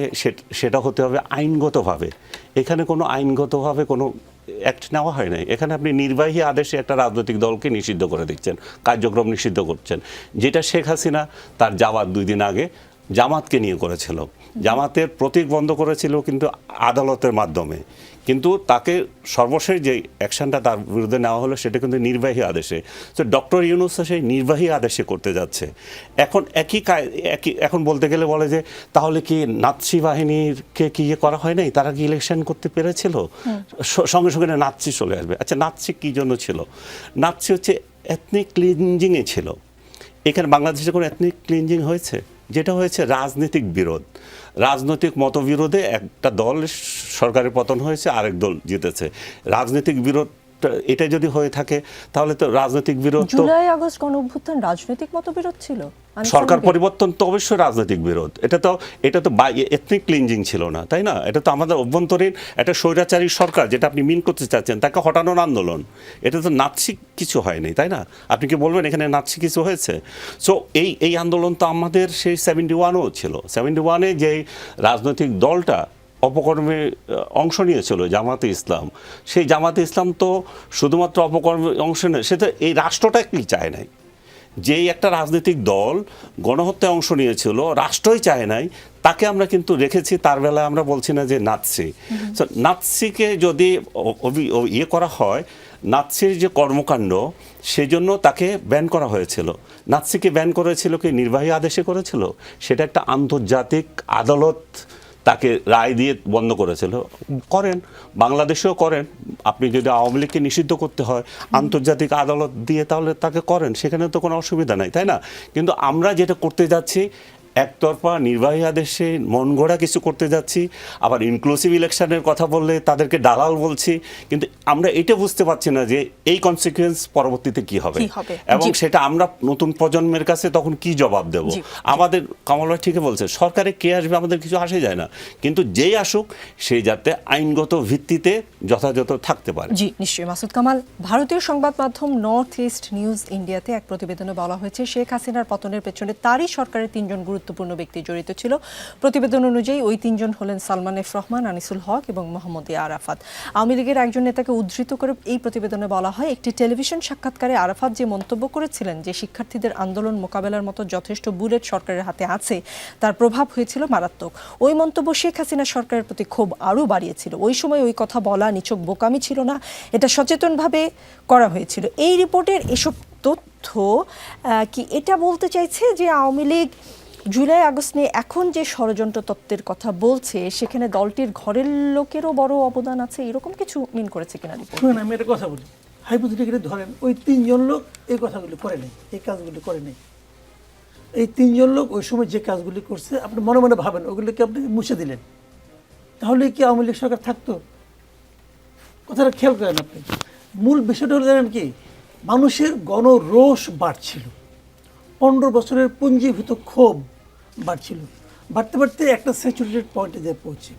সেটা হতে হবে আইনগতভাবে। এখানে কোনো আইনগতভাবে কোনো অ্যাক্ট নেওয়া হয় নাই। এখানে আপনি নির্বাহী আদেশে একটা রাজনৈতিক দলকে নিষিদ্ধ করে দিচ্ছেন, কার্যক্রম নিষিদ্ধ করছেন, যেটা শেখ হাসিনা তার যাওয়ার 2 দিন আগে জামাতকে নিয়ে করেছিল। জামাতের প্রতীক বন্ধ করেছিল কিন্তু আদালতের মাধ্যমে, কিন্তু তাকে সর্বশেষ যে অ্যাকশনটা তার বিরুদ্ধে নেওয়া হলো সেটা কিন্তু নির্বাহী আদেশে। তো ডক্টর ইউনূস সেই নির্বাহী আদেশে করতে যাচ্ছে। এখন এখন বলতে গেলে বলে যে তাহলে কি নাৎসি বাহিনীকে কি করা হয় নাই, তারা কি ইলেকশন করতে পেরেছিল? সঙ্গে সঙ্গে নাৎসি চলে আসবে। আচ্ছা, নাৎসি কী জন্য ছিল? নাৎসি হচ্ছে এথনিক ক্লিনজিংয়ে ছিল। এখানে বাংলাদেশে কোনো এথনিক ক্লিনজিং হয়েছে? যেটা হয়েছে রাজনৈতিক বিরোধ, রাজনৈতিক মতবিরোধে একটা দল সরকারের পতন হয়েছে, আরেক দল জিতেছে। রাজনৈতিক বিরোধ এটা যদি হয়ে থাকে তাহলে তো রাজনৈতিক বিরোধ, জুলাই আগস্ট গণঅভ্যুত্থান রাজনৈতিক মতবিরোধ ছিল, সরকার পরিবর্তন তো অবশ্যই রাজনৈতিক বিরোধ। এটা তো এথনিক ক্লিনজিং ছিল না, তাই না? এটা তো আমাদের অভ্যন্তরীণ একটা স্বৈরাচারী সরকার, যেটা আপনি মিন করতে চাচ্ছেন, তাকে হটানোর আন্দোলন। এটা তো নাৎসি কিছু হয়নি, তাই না? আপনি কি বলবেন এখানে নাৎসি কিছু হয়েছে? সো এই আন্দোলন তো আমাদের সেই 71-ও ছিল। 71-এ যেই রাজনৈতিক দলটা অপকর্মে অংশ নিয়েছিল জামাতে ইসলাম, সেই জামাতে ইসলাম তো শুধুমাত্র অপকর্মে অংশ নেয়, সে তো এই রাষ্ট্রটাকেই চায় নাই। যেই একটা রাজনৈতিক দল গণহত্যায় অংশ নিয়েছিল, রাষ্ট্রই চায় নাই, তাকে আমরা কিন্তু রেখেছি। তার বেলায় আমরা বলছি না যে নাৎসি। নাৎসিকে যদি করা হয়, নাৎসির যে কর্মকাণ্ড, সেজন্য তাকে ব্যান করা হয়েছিল। নাৎসিকে ব্যান করেছিল কি নির্বাহী আদেশে করেছিল? সেটা একটা আন্তর্জাতিক আদালত তাকে রায় দিয়ে বন্ধ করেছিল। করেন, বাংলাদেশেও করেন। আপনি যদি আওয়ামী লীগকে নিষিদ্ধ করতে হয় আন্তর্জাতিক আদালত দিয়ে, তাহলে তাকে করেন, সেখানে তো কোনো অসুবিধা নাই, তাই না? কিন্তু আমরা যেটা করতে যাচ্ছি, একতরফা নির্বাহী আদেশে মন গড়া কিছু করতে যাচ্ছি। আবার ইনক্লুসিভ ইলেকশনের কথা বললে তাদেরকে দালাল বলছি, কিন্তু আমরা এটা বুঝতে পারছি না যে এই কনসিকুয়েন্স পরবর্তীতে কি হবে, এবং সেটা আমরা নতুন প্রজন্মের কাছে তখন কি জবাব দেব। আমাদের কামাল ভাই ঠিকই বলছে, সরকারে কে আসবে আমাদের কিছু আসে যায় না, কিন্তু যেই আসুক সে যাতে আইনগত ভিত্তিতে যথাযথ থাকতে পারে। জি নিশ্চয়ই। মাসুদ কামাল, ভারতীয় সংবাদ মাধ্যম নর্থ ইস্ট নিউজ ইন্ডিয়াতে এক প্রতিবেদনে বলা হয়েছে শেখ হাসিনার পতনের পেছনে তারই সরকারের 3 জন গুরুত্বপূর্ণ ব্যক্তি জড়িত ছিল। প্রতিবেদন অনুযায়ী ওই 3 জন হলেন সালমান এফ রহমান, আনিসুল হক এবং মোহাম্মদ আরাফাত। আওয়ামী লীগের একজন নেতাকে উদ্ধৃত করে এই প্রতিবেদনে বলা হয়, একটি টেলিভিশন সাক্ষাৎকারে আরাফাত যে মন্তব্য করেছিলেন যে শিক্ষার্থীদের আন্দোলন মোকাবেলার মতো যথেষ্ট বুলেট সরকারের হাতে আছে, তার প্রভাব হয়েছিল মারাত্মক। ওই মন্তব্য শেখ হাসিনা সরকারের প্রতি ক্ষোভ আরও বাড়িয়েছিল। ওই সময় ওই কথা বলা নিছক বোকামি ছিল না, এটা সচেতনভাবে করা হয়েছিল। এই রিপোর্টের এসব তথ্য কি এটা বলতে চাইছে যে আওয়ামী লীগ জুলাই আগস্ট নিয়ে এখন যে ষড়যন্ত্র তত্ত্বের কথা বলছে, সেখানে দলটির ঘরের লোকেরও বড় অবদান আছে, এরকম কিছু মিন করেছে কিনা? শুনুন, আমি একটা কথা বলি, হাইপোথেটিক্যালি ধরেন ওই 3 জন লোক এই কথাগুলি করে নাই, এই কাজগুলি করে নাই। এই 3 জন লোক ওই সময় যে কাজগুলি করছে, আপনি মনে মনে ভাবেন ওগুলিকে আপনি মুছে দিলেন, তাহলে কি আওয়ামী লীগ সরকার থাকতো? কথাটা খেয়াল করেন আপনি। মূল বিষয়টা হলো জানেন কি, মানুষের গণরোষ বাড়ছিল, 15 বছরের পুঞ্জীভূত ক্ষোভ বাড়ছিল, বাড়তে বাড়তে একটা স্যাচুরেটেড পয়েন্টে যে পৌঁছে,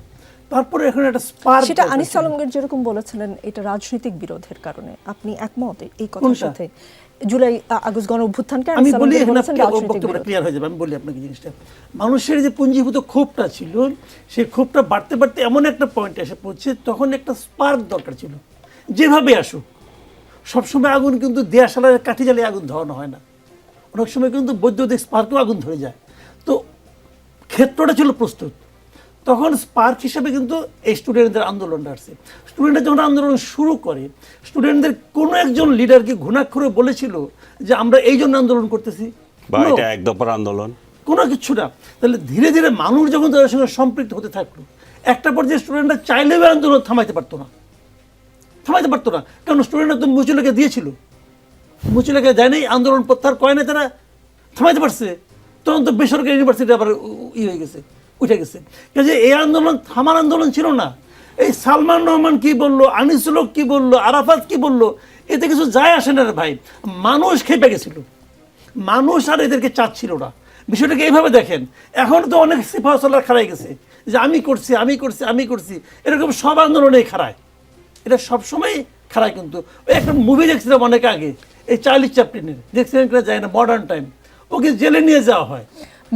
তারপরে এখন একটা স্পার্ক। সেটা আনিস আলমগীর যেরকম বলেছিলেন এটা রাজনৈতিক বিরোধের কারণে, আপনি একমত এই কথার সাথে? জুলাই আগস্ট গণ অভ্যুত্থানকে আমি আনিস বলি, আলমগীর এখানে বলেছেন রাজনৈতিক বক্তব্যটা বিরোধ। ক্লিয়ার হয়ে যাবে। আমি বলি আপনাকে জিনিসটা, মানুষের যে পুঞ্জীভূত ক্ষোভটা ছিল, সেই ক্ষোভটা বাড়তে বাড়তে এমন একটা পয়েন্টে এসে পৌঁছে, তখন একটা স্পার্ক দরকার ছিল। যেভাবে আসুক, সবসময় আগুন কিন্তু দেয়াশালার কাঠি জ্বালিয়ে আগুন ধরানো হয় না, অনেক সময় কিন্তু বৈদ্যুতিক স্পার্কেও আগুন ধরে যায়। তো ক্ষেত্রটা ছিল প্রস্তুত, তখন স্পার্ক হিসেবে কিন্তু এই স্টুডেন্টদের আন্দোলনটা আসছে। স্টুডেন্টরা যখন আন্দোলন শুরু করে, স্টুডেন্টদের কোনো একজন লিডারকে ঘুণাক্ষরে বলেছিল যে আমরা এই জন্য আন্দোলন করতেছি? বা No, এটা এক দফার আন্দোলন? কোনো কিছু না। তাহলে ধীরে ধীরে মানুষ যখন তাদের সঙ্গে সম্পৃক্ত হতে থাকলো, একটা পর্যায়ে স্টুডেন্টরা চাইলেও আন্দোলন থামাইতে পারতো না, কারণ স্টুডেন্টরা তো মুচুলেকে দিয়েছিল, মুচুলেকে দেয়নি, আন্দোলন প্রত্যাহার করে না, তারা থামাইতে পারছে। তখন তো বেসরকারি ইউনিভার্সিটি আবার হয়ে গেছে, উঠে গেছে। কাজে এই আন্দোলন থামার আন্দোলন ছিল না। এই সালমান রহমান কি বললো, আনিসুল হক কি বললো, আরাফাত কি বললো, এতে কিছু যায় আসে না রে ভাই। মানুষ খেপে গেছিল, মানুষ আর এদেরকে চাচ্ছিল না। বিষয়টাকে এইভাবে দেখেন, এখন তো অনেক সিফাহসালার খাড়াই গেছে যে আমি করছি, আমি করছি, আমি করছি, এরকম সব আন্দোলনেই খাড়ায়, এটা সবসময় খাড়ায়। কিন্তু ওই একটা মুভি দেখছিলাম অনেক আগে, এই চার্লি চ্যাপলিনের, দেখছিলেন কিনা যায় না, মডার্ন টাইম, ওকে জেলে নিয়ে যাওয়া হয়,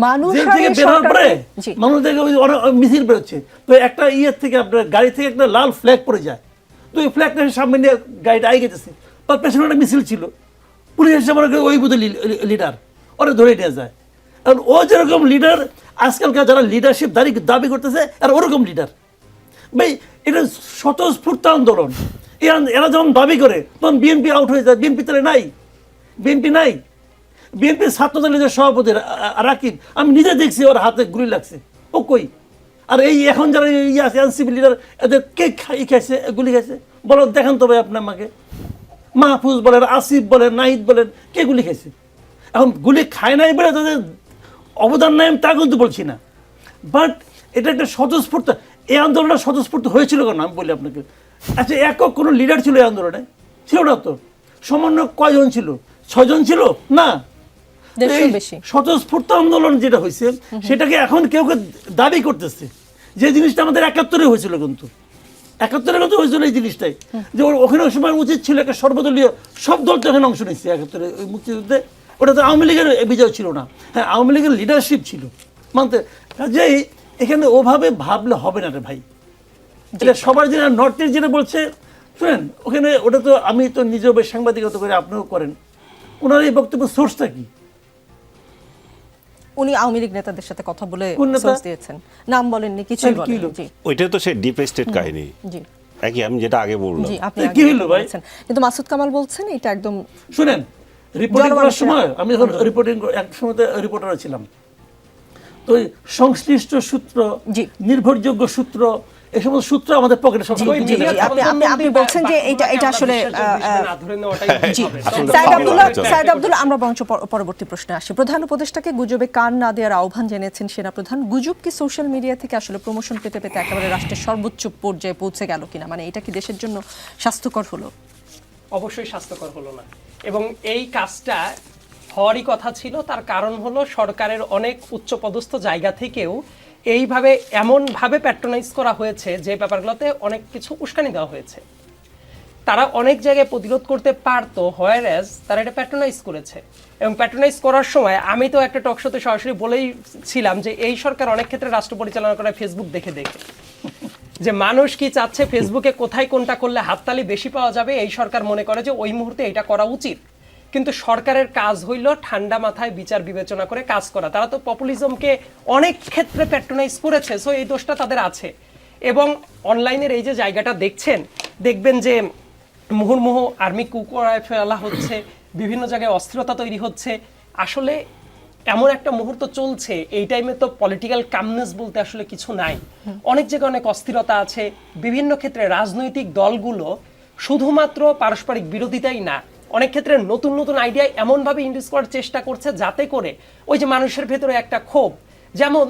মানুষ জেল আর থেকে এই বেরোনোর পরে সরকারকে- জি। মানুষ দেখে ওই অনেক মিছিল বেরোচ্ছে, তো একটা ইয়ের থেকে আপনার গাড়ি থেকে একটা লাল ফ্ল্যাগ পড়ে যায়, তো ওই ফ্ল্যাগটা সামনে নিয়ে গাড়িটা আগে গেছে, তার পেছনে একটা মিছিল ছিল, পুলিশ এসে মনে করে ওই বুধ লিডার, ওরা ধরে নিয়ে যায়। কারণ ও যেরকম লিডার, আজকালকার যারা লিডারশিপ দাবি করতেছে আর ওরকম লিডার। ভাই এটা স্বতঃস্ফূর্ত আন্দোলন, এরা যখন দাবি করে তখন বিএনপি আউট হয়ে যায়, বিএনপি তাহলে নাই, বিএনপি নাই। বিএনপির ছাত্রদলের যে সভাপতি রাকিব, আমি নিজে দেখছি ওর হাতে গুলি লাগছে, ও কই? আর এই এখন যারা ইয়ে আছে এনসিপি লিডার, এদের কে খাইছে, গুলি খাইছে? বলো দেখান তো ভাই আপনি আমাকে। মাহফুজ বলেন, আসিফ বলেন, নাহিদ বলেন, কে গুলি খাইছে? এখন গুলি খায় নাই বলে তাদের অবদান নাই আমি তা কিন্তু বলছি না, বাট এটা একটা স্বতঃস্ফূর্ত, এই আন্দোলনটা স্বতঃস্ফূর্ত হয়েছিল কেন আমি বলি আপনাকে। আচ্ছা, একক কোনো লিডার ছিল এই আন্দোলনে? ছিল না তো। সমন্বয় কয়জন ছিল? 6 জন ছিল না? দেড়শোর বেশি। স্বতঃস্ফূর্ত আন্দোলন যেটা হয়েছে, সেটাকে এখন কেউ কেউ দাবি করতেছে যে জিনিসটা আমাদের 71-এ হয়েছিল, কিন্তু 71-এ কিন্তু হয়েছিল এই জিনিসটাই, যে ওখানে ওই সময় উচিত ছিল একটা সর্বদলীয়, সব দল তো এখানে অংশ নিচ্ছে 71-এ ওই মুক্তিযুদ্ধে। ওটা তো আওয়ামী লীগের বিজয় ছিল না, হ্যাঁ আওয়ামী লীগের লিডারশিপ ছিল মানতে। কাজেই এখানে ওভাবে ভাবলে হবে না রে ভাই। এটা সবার যেটা নর্থের যেটা বলছে, শুনেন ওখানে, ওটা তো আমি তো নিজেও বেশ সাংবাদিকতা করে, আপনিও করেন, ওনার এই বক্তব্য সোর্সটা কি? উনি আওয়ামী লীগ নেতাদের সাথে কথা বলে কোন নেতা? সোর্স দিয়েছেন, নাম বলেননি, কিছুই কি বলেননি। হলো? জি ওইটা তো সে ডিপ স্টেট কাহিনী, জি একই আমি যেটা আগে বললাম। জি, আপনি কি আগে হলো ভাই? বলেছেন, কিন্তু মাসুদ কামাল বলছেন এটা একদম শুনেন, রিপোর্টিং করার জনমানুষের সময় আমি যখন এক সময় রিপোর্টার ছিলাম, তো ওই সংশ্লিষ্ট সূত্র, জি। নির্ভরযোগ্য সূত্র, এই সমস্ত সূত্র আমাদের পকেটে সব জি, সময় জি, নিয়ে জি, যায়। আপনি বলছেন যে এটা আসলে জি আসলে সাইদ ভালো আব্দুল্লাহ, আলোচনা। সাইদ আব্দুল্লাহ, আমরা বরঞ্চ পরবর্তী প্রশ্নে আসি। প্রধান উপদেষ্টাকে গুজবে কান না দেওয়ার আহ্বান জানিয়েছেন সেনাপ্রধান। গুজব কি সোশ্যাল মিডিয়া থেকে আসলে প্রমোশন পেতে পেতে একেবারে রাষ্ট্রের সর্বোচ্চ পর্যায়ে পৌঁছে গেল কিনা? মানে এটা কি দেশের জন্য স্বাস্থ্যকর হলো? অবশ্যই স্বাস্থ্যকর হলো না, এবং এই কাজটা হওয়ারই কথা ছিল। তার কারণ হলো সরকারের অনেক উচ্চপদস্থ জায়গা থেকেও এইভাবে এমনভাবে প্যাট্রোনাইজ করা হয়েছে যে ব্যাপারগুলোতে অনেক কিছু উস্কানি দেওয়া হয়েছে। তারা অনেক জায়গায় প্রতিরোধ করতে পারতো, হোয়ারএজ তারা এটা প্যাট্রোনাইজ করেছে। এবং প্যাট্রোনাইজ করার সময় আমি তো একটা টক শোতে সরাসরি বলেই ছিলাম যে এই সরকার অনেক ক্ষেত্রে রাষ্ট্র পরিচালনা করে ফেসবুক দেখে দেখে, যে মানুষ কি চাচ্ছে, ফেসবুকে কোথায় কোনটা করলে হাততালি বেশি পাওয়া যাবে, এই সরকার মনে করে যে ওই মুহূর্তে এটা করা উচিত। কিন্তু সরকারের কাজ হইল ঠান্ডা মাথায় বিচার বিবেচনা করে কাজ করা। তারা তো পপুলিজমকে অনেক ক্ষেত্রে প্যাট্রোনাইজ করেছে, সো এই দোষটা তাদের আছে। এবং অনলাইনের এই যে জায়গাটা দেখছেন, দেখবেন যে মুহুর্মুহু আর্মি কু করায় ফেলা হচ্ছে, বিভিন্ন জায়গায় অস্থিরতা তৈরি হচ্ছে। আসলে এমন একটা মুহূর্ত চলছে, এই টাইমে তো পলিটিক্যাল কামনেস বলতে আসলে কিছু নাই। অনেক জায়গায় অনেক অস্থিরতা আছে। বিভিন্ন ক্ষেত্রে রাজনৈতিক দলগুলো শুধুমাত্র পারস্পরিক বিরোধিতাই না, অনেক ক্ষেত্রে নতুন নতুন আইডিয়া এমনভাবে ইন্ডিউস করার চেষ্টা করছে যাতে করে ওই যে মানুষের ভেতরে একটা ক্ষোভ, যেমন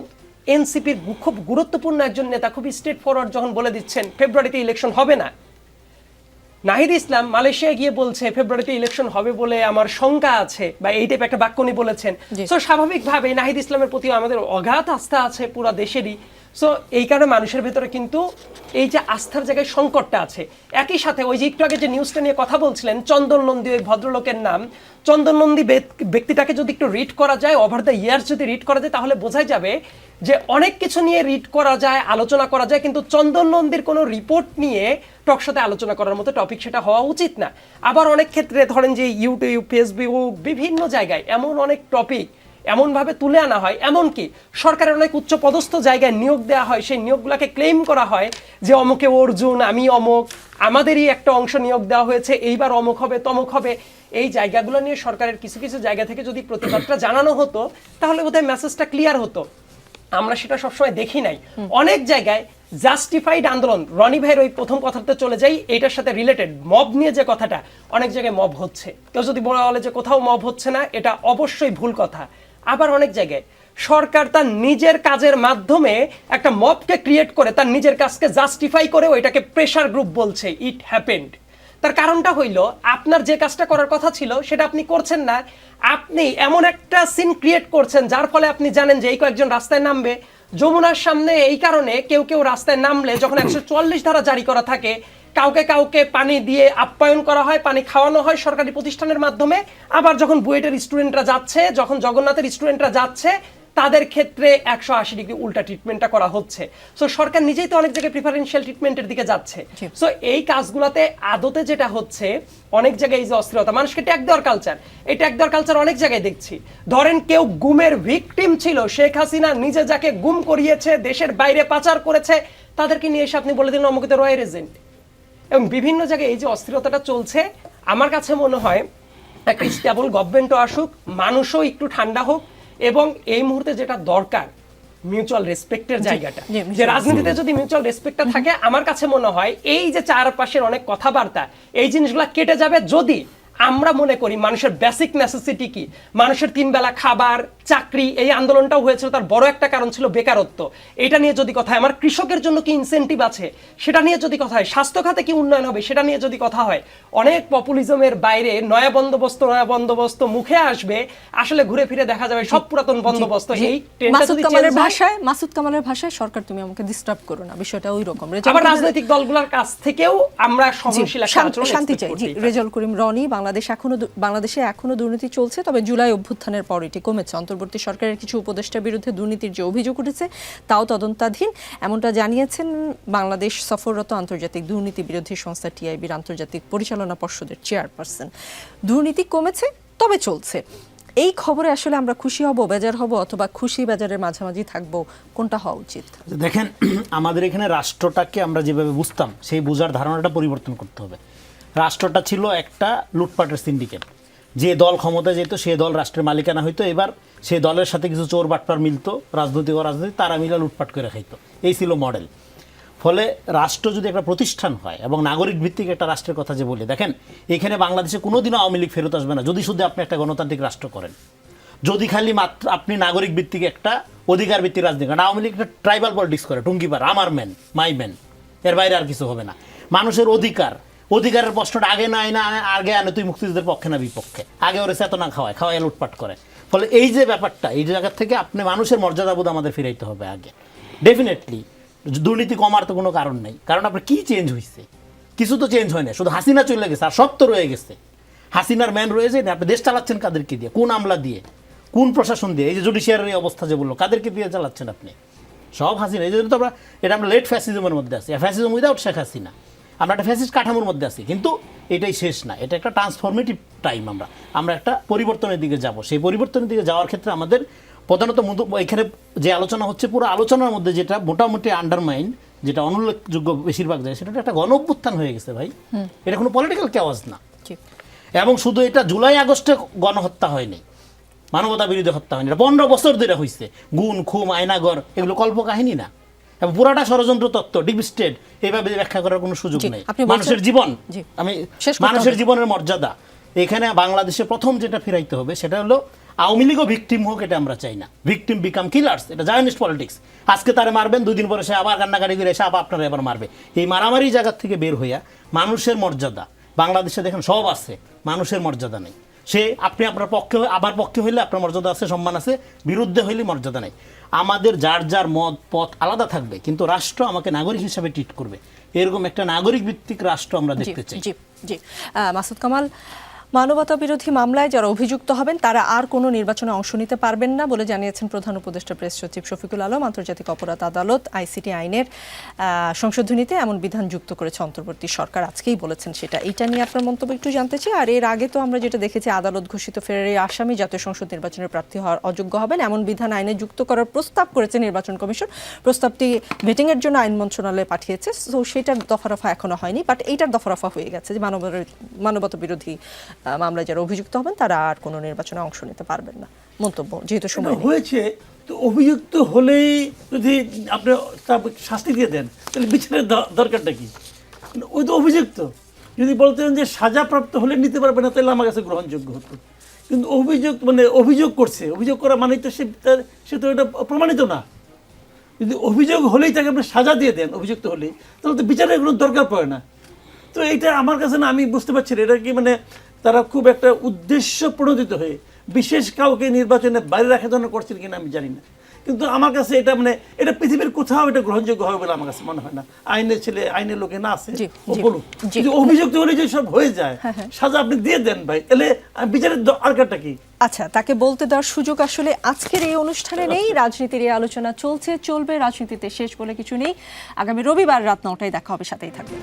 এনসিপির খুব গুরুত্বপূর্ণ একজন নেতা খুবই স্ট্রেট ফরওয়ার্ড যখন বলে দিচ্ছেন ফেব্রুয়ারিতে ইলেকশন হবে না, নাহিদ ইসলাম মালয়েশিয়ায় গিয়ে বলছে ফেব্রুয়ারিতে ইলেকশন হবে বলে আমার শঙ্কা আছে, বা এই টাইপ একটা বাক্য উনি বলেছেন। সো স্বাভাবিকভাবে নাহিদ ইসলামের প্রতি আমাদের অগাধ আস্থা আছে পুরো দেশেরই। সো এই কারণে মানুষের ভেতরে কিন্তু এই যে আস্থার জায়গায় সংকটটা আছে। একই সাথে ওই যে একটু আগে যে নিউজটা নিয়ে কথা বলছিলেন, চন্দন নন্দী ওই ভদ্রলোকের নাম, চন্দন নন্দী ব্যক্তিটাকে যদি একটু রিড করা যায়, ওভার দ্য ইয়ার্স যদি রিড করা যায়, তাহলে বোঝাই যাবে যে অনেক কিছু নিয়ে রিড করা যায়, আলোচনা করা যায়, কিন্তু চন্দন নন্দীর কোনো রিপোর্ট নিয়ে টকশোতে আলোচনা করার মতো টপিক সেটা হওয়া উচিত না। আবার অনেক ক্ষেত্রে ধরেন যে ইউটিউব, ফেসবুক, বিভিন্ন জায়গায় এমন অনেক টপিক এমনভাবে তুলে আনা হয়, এমনকি সরকারের অনেক উচ্চ পদস্থ জায়গায় নিয়োগ দেওয়া হয়, সেই নিয়োগগুলোকে ক্লেম করা হয় যে অমুকে অর্জুন, আমি অমুক, আমাদেরই একটা অংশ নিয়োগ দেওয়া হয়েছে, এইবার অমুক হবে তমুক হবে। এই জায়গাগুলো নিয়ে সরকারের কিছু কিছু জায়গা থেকে যদি প্রতিবাদটা জানানো হতো, তাহলে বোধহয় মেসেজটা ক্লিয়ার হতো। আমরা সেটা সবসময় দেখি নাই। অনেক জায়গায় জাস্টিফাইড আন্দোলন, রনি ভাইয়ের ওই প্রথম কথাতে চলে যাই, এইটার সাথে রিলেটেড মব নিয়ে যে কথাটা, অনেক জায়গায় মব হচ্ছে। কেউ যদি বলে যে কোথাও মব হচ্ছে না, এটা অবশ্যই ভুল কথা। আবার অনেক জায়গায় সরকার তার নিজের কাজের মাধ্যমে একটা মবকে ক্রিয়েট করে তার নিজের কাজকে জাস্টিফাই করে ওইটাকে প্রেশার গ্রুপ বলছে। It happened. তার কারণটা হইল আপনার যে কাজটা করার কথা ছিল সেটা আপনি করছেন না, আপনি এমন একটা সিন ক্রিয়েট করছেন যার ফলে আপনি জানেন যে এই কয়েকজন রাস্তায় নামবে। যমুনার সামনে এই কারণে কেউ কেউ রাস্তায় নামলে যখন 144 ধারা জারি করা থাকে, কাউকে কাউকে পানি দিয়ে আপ্যায়ন করা হয়, পানি খাওয়ানো হয় সরকারি প্রতিষ্ঠানের মাধ্যমে। আবার যখন বুয়েটের স্টুডেন্টরা যাচ্ছে, যখন জগন্নাথের স্টুডেন্টরা যাচ্ছে, তাদের ক্ষেত্রে 180 ডিগ্রি উল্টা ট্রিটমেন্টটা করা হচ্ছে। সো সরকার নিজেই তো অনেক জায়গায় প্রিফারেন্সিয়াল ট্রিটমেন্টের দিকে যাচ্ছে। সো এই কাজগুলোতে আদতে যেটা হচ্ছে, অনেক জায়গায় এই যে অস্থিরতা, মানুষকে ট্যাগ দেওয়ার কালচার, এই ট্যাগ দেওয়ার কালচার অনেক জায়গায় দেখছি। ধরেন কেউ গুমের ভিকটিম ছিল, শেখ হাসিনা নিজে যাকে গুম করিয়েছে, দেশের বাইরে পাচার করেছে, তাদেরকে নিয়ে এসে আপনি বলে দিলেন অমুকে রয়ের এজেন্ট। এবং বিভিন্ন জায়গায় এই যে অস্থিরতাটা চলছে, আমার কাছে মনে হয় একটা স্টেবল গভর্নমেন্টও আসুক, মানুষও একটু ঠান্ডা হোক, এবং এই মুহূর্তে যেটা দরকার মিউচুয়াল রেসপেক্টের জায়গাটা, যে রাজনীতিতে যদি মিউচুয়াল রেসপেক্টটা থাকে, আমার কাছে মনে হয় এই যে চারপাশের অনেক কথাবার্তা, এই জিনিসগুলো কেটে যাবে যদি আমরা মনে করি মানুষের বেসিক নেসেসিটি কি, মানুষের 3 বেলা খাবার, চাকরি। এই আন্দোলনটাও হয়েছিল, তার বড় একটা কারণ ছিল বেকারত্ব। এটা নিয়ে যদি কথা হয়, আমার কৃষকের জন্য কি ইনসেন্টিভ আছে সেটা নিয়ে যদি কথা হয়, স্বাস্থ্য খাতে কি উন্নয়ন হবে সেটা নিয়ে যদি কথা হয়, অনেক পপুলিজমের বাইরে নয়া বন্দোবস্ত মুখে আসবে, আসলে ঘুরে ফিরে দেখা যাবে সব পুরাতন বন্দোবস্ত। এই মাসুদ কামালের ভাষায় সরকার তুমি আমাকে ডিস্টার্ব করো না, বিষয়টা ওই রকম। আবার রাজনৈতিক দলগুলোর কাছ থেকেও আমরা সহনশীল শান্তি চাই। রেজাউল করিম রনি, বাংলাদেশে এখনো দুর্নীতি চলছে, তবে জুলাই অভ্যুত্থানের পর এটি কমেছে। অন্তর্বর্তী সরকারের কিছু উপদেষ্টার বিরুদ্ধে দুর্নীতির যে অভিযোগ উঠেছে তাও তদন্তাধীন, এমনটা জানিয়েছেন বাংলাদেশ সফররত আন্তর্জাতিক দুর্নীতি বিরোধী সংস্থা টিআইবির আন্তর্জাতিক পরিচালনা পর্ষদের চেয়ারপারসন। দুর্নীতি কমেছে, তবে চলছে। এই খবরে আসলে আমরা খুশি হব, বেজার হব, অথবা খুশি বেজারের মাঝামাঝি থাকবো, কোনটা হওয়া উচিত? দেখেন, আমাদের এখানে রাষ্ট্রটাকে আমরা যেভাবে বুঝতাম সেই বোঝার ধারণাটা পরিবর্তন করতে হবে। রাষ্ট্রটা ছিল একটা লুটপাটের সিন্ডিকেট। যে দল ক্ষমতায় যেত সে দল রাষ্ট্রের মালিকানা হইতো, এবার সেই দলের সাথে কিছু চোর বাটপার মিলতো, রাজনৈতিক তারা মিলে লুটপাট করে খাইতো। এই ছিল মডেল। ফলে রাষ্ট্র যদি একটা প্রতিষ্ঠান হয় এবং নাগরিক ভিত্তিক একটা রাষ্ট্রের কথা যে বলি, দেখেন এখানে বাংলাদেশে কোনোদিনও আওয়ামী লীগ ফেরত আসবে না যদি শুধু আপনি একটা গণতান্ত্রিক রাষ্ট্র করেন, যদি খালি মাত্র আপনি নাগরিক ভিত্তিক একটা অধিকার ভিত্তিক রাজনীতি করেন। আওয়ামী লীগ একটা ট্রাইবাল পলিটিক্স করে, টুঙ্গিপার, আমার ম্যান মাই ম্যান, এর বাইরে আর কিছু হবে না। মানুষের অধিকারের প্রশ্নটা আগে না আগে আনে তুই মুক্তিযুদ্ধের পক্ষে না বিপক্ষে, আগে ওরে চেতনা খাওয়ায় লুটপাট করে। ফলে এই যে ব্যাপারটা, এই জায়গা থেকে আপনি মানুষের মর্যাদাবোধ আমাদের ফিরাইতে হবে আগে। ডেফিনেটলি দুর্নীতি কমার তো কোনো কারণ নেই, কারণ আপনার কি চেঞ্জ হয়েছে? কিছু তো চেঞ্জ হয় না, শুধু হাসিনা চলে গেছে আর সব তো রয়ে গেছে। হাসিনার ম্যান রয়েছে না, আপনি দেশ চালাচ্ছেন কাদেরকে দিয়ে, কোন আমলা দিয়ে, কোন প্রশাসন দিয়ে? এই যে জুডিশিয়ারের এই অবস্থা যে বললো, কাদেরকে দিয়ে চালাচ্ছেন আপনি? সব হাসিনা। এই জন্য তো আমরা লেট ফ্যাসিজমের মধ্যে আছি, ফ্যাসিজম উইদাউট শেখ হাসিনা। আমরা একটা ফ্যাসিস্ট কাঠামোর মধ্যে আছি, কিন্তু এটাই শেষ না, এটা একটা ট্রান্সফরমেটিভ টাইম। আমরা একটা পরিবর্তনের দিকে যাব। সেই পরিবর্তনের দিকে যাওয়ার ক্ষেত্রে আমাদের প্রধানত এখানে যে আলোচনা হচ্ছে, পুরো আলোচনার মধ্যে যেটা মোটামুটি আন্ডারমাইন্ড, যেটা অনুল্লেখযোগ্য বেশিরভাগ যায়, সেটা একটা গণ অভ্যুত্থান হয়ে গেছে ভাই। এটা কোনো পলিটিক্যাল কেওয়াজ না। এবং শুধু এটা জুলাই আগস্টে গণহত্যা হয়নি, মানবতা বিরোধী হত্যা হয়নি, এটা 15 বছর ধরে হয়েছে। গুণ, খুম, আয়নাগর এগুলো কল্প কাহিনী না, এবং পুরাটা ষড়যন্ত্র তত্ত্ব, ডিপ স্টেট, এইভাবে ব্যাখ্যা করার কোনো সুযোগ নেই। মানুষের জীবন, মানুষের জীবনের মর্যাদা, এখানে বাংলাদেশে প্রথম যেটা ফিরাইতে হবে সেটা হলো আওয়ামী লীগও ভিকটিম হোক, এটা আমরা চাই না। ভিকটিম বিকাম কিলার্স, এটা জায়নিস্ট পলিটিক্স। আজকে তারা মারবেন, 2 দিন পরে সে আবার কান্নাকাটি করে এসে আবার আপনারা এবার মারবে। এই মারামারি জায়গা থেকে বের হইয়া মানুষের মর্যাদা, বাংলাদেশে দেখেন সব আছে, মানুষের মর্যাদা নেই। সে আপনি আপনার পক্ষে আবার পক্ষে হইলে আপনার মর্যাদা আছে, সম্মান আছে, বিরুদ্ধে হইলে মর্যাদা নেই। আমাদের যার যার মত পথ আলাদা থাকবে, কিন্তু রাষ্ট্র আমাকে নাগরিক হিসাবে ট্রিট করবে। এরকম একটা নাগরিক ভিত্তিক রাষ্ট্র আমরা দেখতে চাই। জি জি। মাসুদ কামাল, মানবতা বিরোধী মামলায় যারা অভিযুক্ত হবেন তারা আর কোনো নির্বাচনে অংশ নিতে পারবেন না বলে জানিয়েছেন প্রধান উপদেষ্টা প্রেস সচিব শফিকুল আলম। আন্তর্জাতিক অপরাধ আদালত আইসিটি আইনের সংশোধনীতে এমন বিধান যুক্ত করেছে অন্তর্বর্তী সরকার, আজকেই বলেছেন সেটা। এটা নিয়ে আপনার মন্তব্য একটু জানতে চাই। আর এর আগে তো আমরা যেটা দেখেছি, আদালত ঘোষিত ফেরারি আসামি জাতীয় সংসদ নির্বাচনের প্রার্থী হওয়ার অযোগ্য হবেন এমন বিধান আইনে যুক্ত করার প্রস্তাব করেছে নির্বাচন কমিশন। প্রস্তাবটি ভেটিংয়ের জন্য আইন মন্ত্রণালয়ে পাঠিয়েছে। সো সেটার দফারফা এখনো হয়নি, বাট এইটার দফারফা হয়ে গেছে যে মানবতা বিরোধী মামলায় যারা অভিযুক্ত হবেন তারা আর কোনো নির্বাচনে অংশ নিতে পারবেন না। মন্তব্য যেহেতু সময় নেই। হয়েছে, তো অভিযুক্ত হলেই যদি আপনি শাস্তি দিয়ে দেন, তাহলে বিচারের দরকারটা কি? ওই তো অভিযুক্ত। যদি বলতেন যে সাজাপ্রাপ্ত হলে নিতে পারবে না, তাহলে আমার কাছে গ্রহণযোগ্য হতো। কিন্তু অভিযোগ করছে, অভিযোগ করা মানে তো সে তো এটা প্রমাণিত না। যদি অভিযোগ হলেই তাকে আপনি সাজা দিয়ে দেন অভিযুক্ত হলেই, তাহলে তো বিচারের কোনো দরকার পড়ে না। তো এটা আমার কাছে না, আমি বুঝতে পারছি না এটা কি তারা খুব একটা উদ্দেশ্য প্রণোদিত হয়ে বিশেষ কাউকে নির্বাচনে বাইরে রাখার জন্য করছেন কিনা আমি জানি না। কিন্তু আমার কাছে এটা এটা পৃথিবীর কোথাও এটা গ্রহণযোগ্য হবে বলে আমার কাছে মনে হয় না। আইনের ছেলে আইনের লোকে না আছে, ও বলুক। যদি অভিযুক্ত হলে যে সব হয়ে যায়, সাজা আপনি দিয়ে দেন ভাই, তাহলে বিচারের দরকারটা কি? আচ্ছা, তাকে বলতে দেওয়ার সুযোগ আসলে আজকের এই অনুষ্ঠানে নেই। রাজনীতির এই আলোচনা চলবে, রাজনীতিতে শেষ বলে কিছু নেই। আগামী রবিবার রাত 9টায় দেখা হবে, সাথেই থাকবেন।